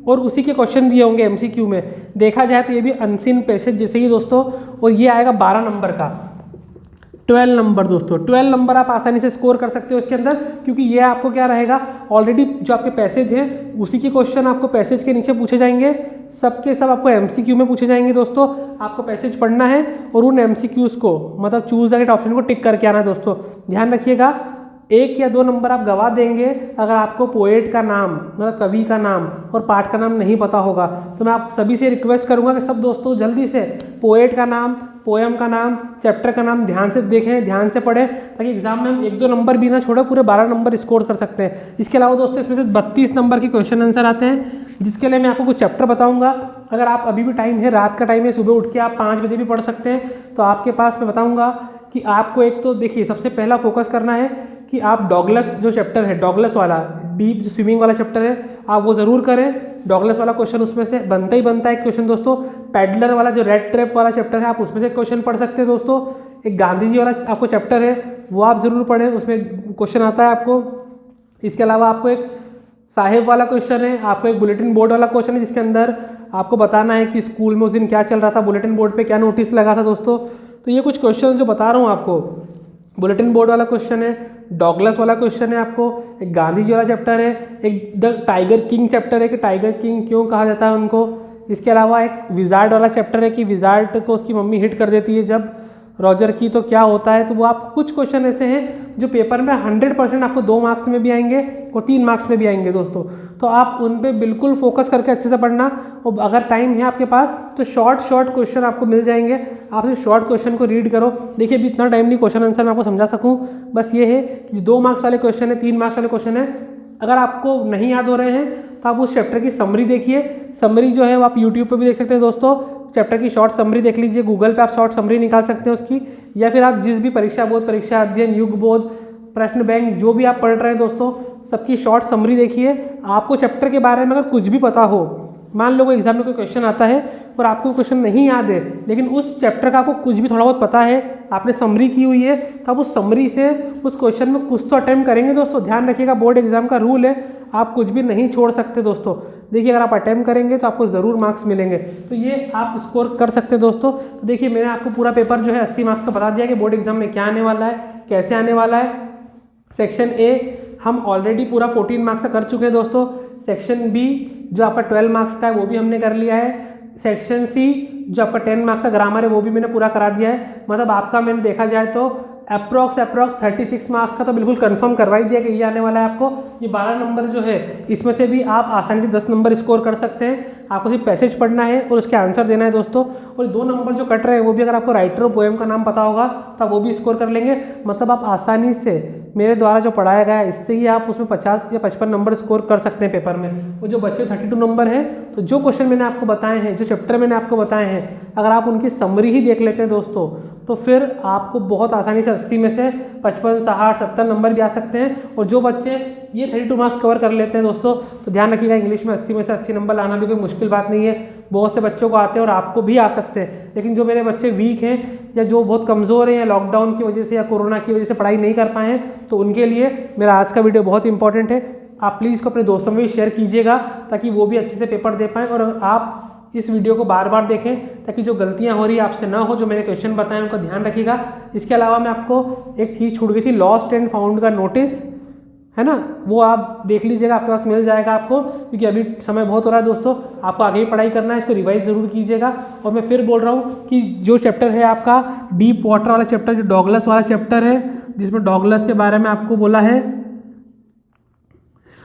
और उसी के क्वेश्चन दिए होंगे MCQ में। देखा जाए तो ये भी अनसीन पैसेज जैसे ही दोस्तों, और ये आएगा 12 नंबर का। 12 नंबर दोस्तों, 12 नंबर आप आसानी से स्कोर कर सकते हो इसके अंदर, क्योंकि ये आपको क्या रहेगा, ऑलरेडी जो आपके पैसेज हैं उसी के क्वेश्चन आपको पैसेज के नीचे पूछे जाएंगे, सबके सब आपको MCQ में पूछे जाएंगे दोस्तों। आपको पैसेज पढ़ना है और उन MCQs को मतलब चूज द राइट ऑप्शन को टिक करके आना है दोस्तों। ध्यान रखिएगा 1 या 2 नंबर आप गवा देंगे अगर आपको पोएट का नाम मतलब कवि का नाम और पाठ का नाम नहीं पता होगा। तो मैं आप सभी से रिक्वेस्ट करूंगा कि सब दोस्तों जल्दी से पोएट का नाम, पोएम का नाम, चैप्टर का नाम ध्यान से देखें, ध्यान से पढ़ें, ताकि एग्जाम में हम 1-2 नंबर भी ना छोड़े, पूरे 12 नंबर स्कोर कर सकते हैं। इसके अलावा दोस्तों इसमें से 32 नंबर के क्वेश्चन आंसर आते हैं, जिसके लिए मैं आपको कुछ चैप्टर बताऊंगा। अगर आप अभी भी टाइम है, रात का टाइम है, सुबह उठ के आप 5 बजे भी पढ़ सकते हैं, तो आपके पास मैं बताऊँगा कि आपको एक तो देखिए सबसे पहला फोकस करना है कि आप डॉगलस जो चैप्टर है, डॉगलस वाला डीप जो स्विमिंग वाला चैप्टर है, आप वो ज़रूर करें। डॉगलस वाला क्वेश्चन उसमें से बनता ही बनता है एक क्वेश्चन दोस्तों। पैडलर वाला जो रेड ट्रैप वाला चैप्टर है, आप उसमें से क्वेश्चन पढ़ सकते हैं दोस्तों। एक गांधी जी वाला आपको चैप्टर है, वो आप ज़रूर पढ़ें, उसमें क्वेश्चन आता है आपको। इसके अलावा आपको एक साहेब वाला क्वेश्चन है, आपको एक बुलेटिन बोर्ड वाला क्वेश्चन है, जिसके अंदर आपको बताना है कि स्कूल में उस दिन क्या चल रहा था, बुलेटिन बोर्ड पे क्या नोटिस लगा था दोस्तों। तो ये कुछ क्वेश्चन जो बता रहा हूँ आपको, बुलेटिन बोर्ड वाला क्वेश्चन है, डॉगलस वाला क्वेश्चन है, आपको एक गांधी जी वाला चैप्टर है, एक द टाइगर किंग चैप्टर है कि टाइगर किंग क्यों कहा जाता है उनको। इसके अलावा एक विजार्ड वाला चैप्टर है कि विजार्ड को उसकी मम्मी हिट कर देती है जब रॉजर की, तो क्या होता है। तो वो आप कुछ क्वेश्चन ऐसे हैं जो पेपर में 100% आपको 2 मार्क्स में भी आएंगे और 3 मार्क्स में भी आएंगे दोस्तों। तो आप उन पे बिल्कुल फोकस करके अच्छे से पढ़ना, और अगर टाइम है आपके पास तो शॉर्ट क्वेश्चन आपको मिल जाएंगे, आप सिर्फ शॉर्ट क्वेश्चन को रीड करो। देखिए अभी इतना टाइम नहीं क्वेश्चन आंसर मैं आपको समझा सकूँ, बस ये है कि 2 मार्क्स वाले क्वेश्चन है, 3 मार्क्स वाले क्वेश्चन है, अगर आपको नहीं याद हो रहे हैं तो आप उस चैप्टर की समरी देखिए। समरी जो है वो आप यूट्यूब पे भी देख सकते हैं दोस्तों। चैप्टर की शॉर्ट समरी देख लीजिए, गूगल पे आप शॉर्ट समरी निकाल सकते हैं उसकी, या फिर आप जिस भी परीक्षा बोध, परीक्षा अध्ययन, युग बोध, प्रश्न बैंक जो भी आप पढ़ रहे हैं दोस्तों, सबकी शॉर्ट समरी देखिए। आपको चैप्टर के बारे में अगर कुछ भी पता हो, मान लो कोई एग्जाम में कोई क्वेश्चन आता है और आपको क्वेश्चन नहीं याद है, लेकिन उस चैप्टर का आपको कुछ भी थोड़ा बहुत पता है, आपने समरी की हुई है, तो आप उस समरी से उस क्वेश्चन में कुछ तो अटेम्प्ट करेंगे दोस्तों। ध्यान रखिएगा, बोर्ड एग्जाम का रूल है, आप कुछ भी नहीं छोड़ सकते दोस्तों। देखिए अगर आप अटेम्प्ट करेंगे तो आपको ज़रूर मार्क्स मिलेंगे, तो ये आप स्कोर कर सकते हैं दोस्तों। तो देखिए मैंने आपको पूरा पेपर जो है 80 मार्क्स का बता दिया कि बोर्ड एग्जाम में क्या आने वाला है, कैसे आने वाला है। सेक्शन ए हम ऑलरेडी पूरा 14 मार्क्स का कर चुके हैं दोस्तों। सेक्शन बी जो आपका 12 मार्क्स का है वो भी हमने कर लिया है। सेक्शन सी जो आपका 10 मार्क्स का ग्रामर है वो भी मैंने पूरा करा दिया है। मतलब आपका मैंने देखा जाए तो अप्रॉक्स 36 मार्क्स का तो बिल्कुल कंफर्म करवा ही दिया कि ये आने वाला है आपको। ये 12 नंबर जो है इसमें से भी आप आसानी से 10 नंबर स्कोर कर सकते हैं। आपको सिर्फ पैसेज पढ़ना है और उसके आंसर देना है दोस्तों। और 2 नंबर जो कट रहे हैं वो भी अगर आपको राइटर और पोएम का नाम पता होगा तो आप वो भी स्कोर कर लेंगे। मतलब आप आसानी से मेरे द्वारा जो पढ़ाया गया है इससे ही आप उसमें 50 या 55 नंबर स्कोर कर सकते हैं पेपर में। वो जो बच्चे 32 नंबर है, तो जो क्वेश्चन मैंने आपको बताए हैं, जो चैप्टर मैंने आपको बताए हैं, अगर आप उनकी समरी ही देख लेते हैं दोस्तों तो फिर आपको बहुत आसानी से 80 में से 55, 60, 70 नंबर भी आ सकते हैं। और जो बच्चे ये 32 मार्क्स कवर कर लेते हैं दोस्तों, तो ध्यान रखिएगा इंग्लिश में 80 में से 80 नंबर लाना भी कोई मुश्किल बात नहीं है। बहुत से बच्चों को आते हैं और आपको भी आ सकते हैं। लेकिन जो मेरे बच्चे वीक हैं या जो बहुत कमज़ोर हैं या लॉकडाउन की वजह से या कोरोना की वजह से पढ़ाई नहीं कर पाए हैं, तो उनके लिए मेरा आज का वीडियो बहुत इंपॉर्टेंट है। आप प्लीज़ इसको अपने दोस्तों में भी शेयर कीजिएगा ताकि वो भी अच्छे से पेपर दे पाएँ। और आप इस वीडियो को बार बार देखें ताकि जो गलतियां हो रही है आपसे ना हो, जो मैंने क्वेश्चन बताए उनका ध्यान रखिएगा। इसके अलावा मैं आपको एक चीज़ छूट गई थी, लॉस्ट एंड फाउंड का नोटिस है ना, वो आप देख लीजिएगा, आपके पास मिल जाएगा आपको, क्योंकि अभी समय बहुत हो रहा है दोस्तों, आपको आगे ही पढ़ाई करना है, इसको रिवाइज ज़रूर कीजिएगा। और मैं फिर बोल रहा हूँ कि जो चैप्टर है आपका डीप वाटर वाला चैप्टर, जो डॉगलस वाला चैप्टर है, जिसमें डॉगलस के बारे में आपको बोला है,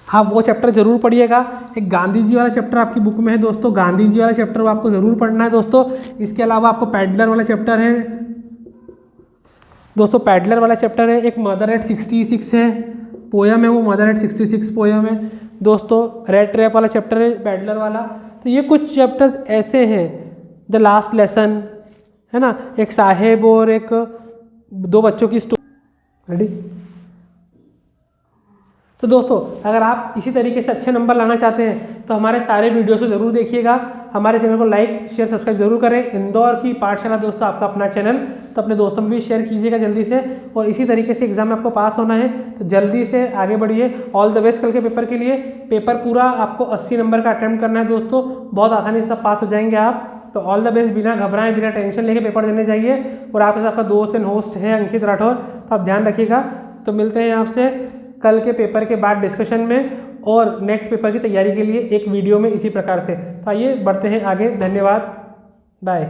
आप वो चैप्टर जरूर पढ़िएगा। एक गांधी जी वाला चैप्टर आपकी बुक में है दोस्तों, गांधी जी वाला चैप्टर आपको ज़रूर पढ़ना है दोस्तों। इसके अलावा आपको पैडलर वाला चैप्टर है दोस्तों, पैडलर वाला चैप्टर है। एक मदर एट 66 है, पोयम है, वो मदर एट 66 पोयम है दोस्तों। रेड ट्रैप वाला चैप्टर है पैडलर वाला। तो ये कुछ चैप्टर्स ऐसे हैं, द लास्ट लेसन है ना, एक साहेब और एक 2 बच्चों की स्टोरी। रेडी? तो दोस्तों अगर आप इसी तरीके से अच्छे नंबर लाना चाहते हैं तो हमारे सारे वीडियोस को जरूर देखिएगा। हमारे चैनल को लाइक शेयर सब्सक्राइब जरूर करें। इंदौर की पाठशाला दोस्तों आपका अपना चैनल, तो अपने दोस्तों में भी शेयर कीजिएगा जल्दी से। और इसी तरीके से एग्जाम में आपको पास होना है तो जल्दी से आगे बढ़िए। ऑल द बेस्ट कल के पेपर के लिए। पेपर पूरा आपको 80 नंबर का अटैम्प्ट करना है दोस्तों, बहुत आसानी से सब पास हो जाएंगे आप। तो ऑल द बेस्ट, बिना घबराएं, बिना टेंशन लेके पेपर देने जाइए। और आपके साथ आपका दोस्त एंड होस्ट है अंकित राठौर, तो आप ध्यान रखिएगा। तो मिलते हैं आपसे कल के पेपर के बाद डिस्कशन में और नेक्स्ट पेपर की तैयारी के लिए एक वीडियो में इसी प्रकार से। तो आइए बढ़ते हैं आगे। धन्यवाद, बाय।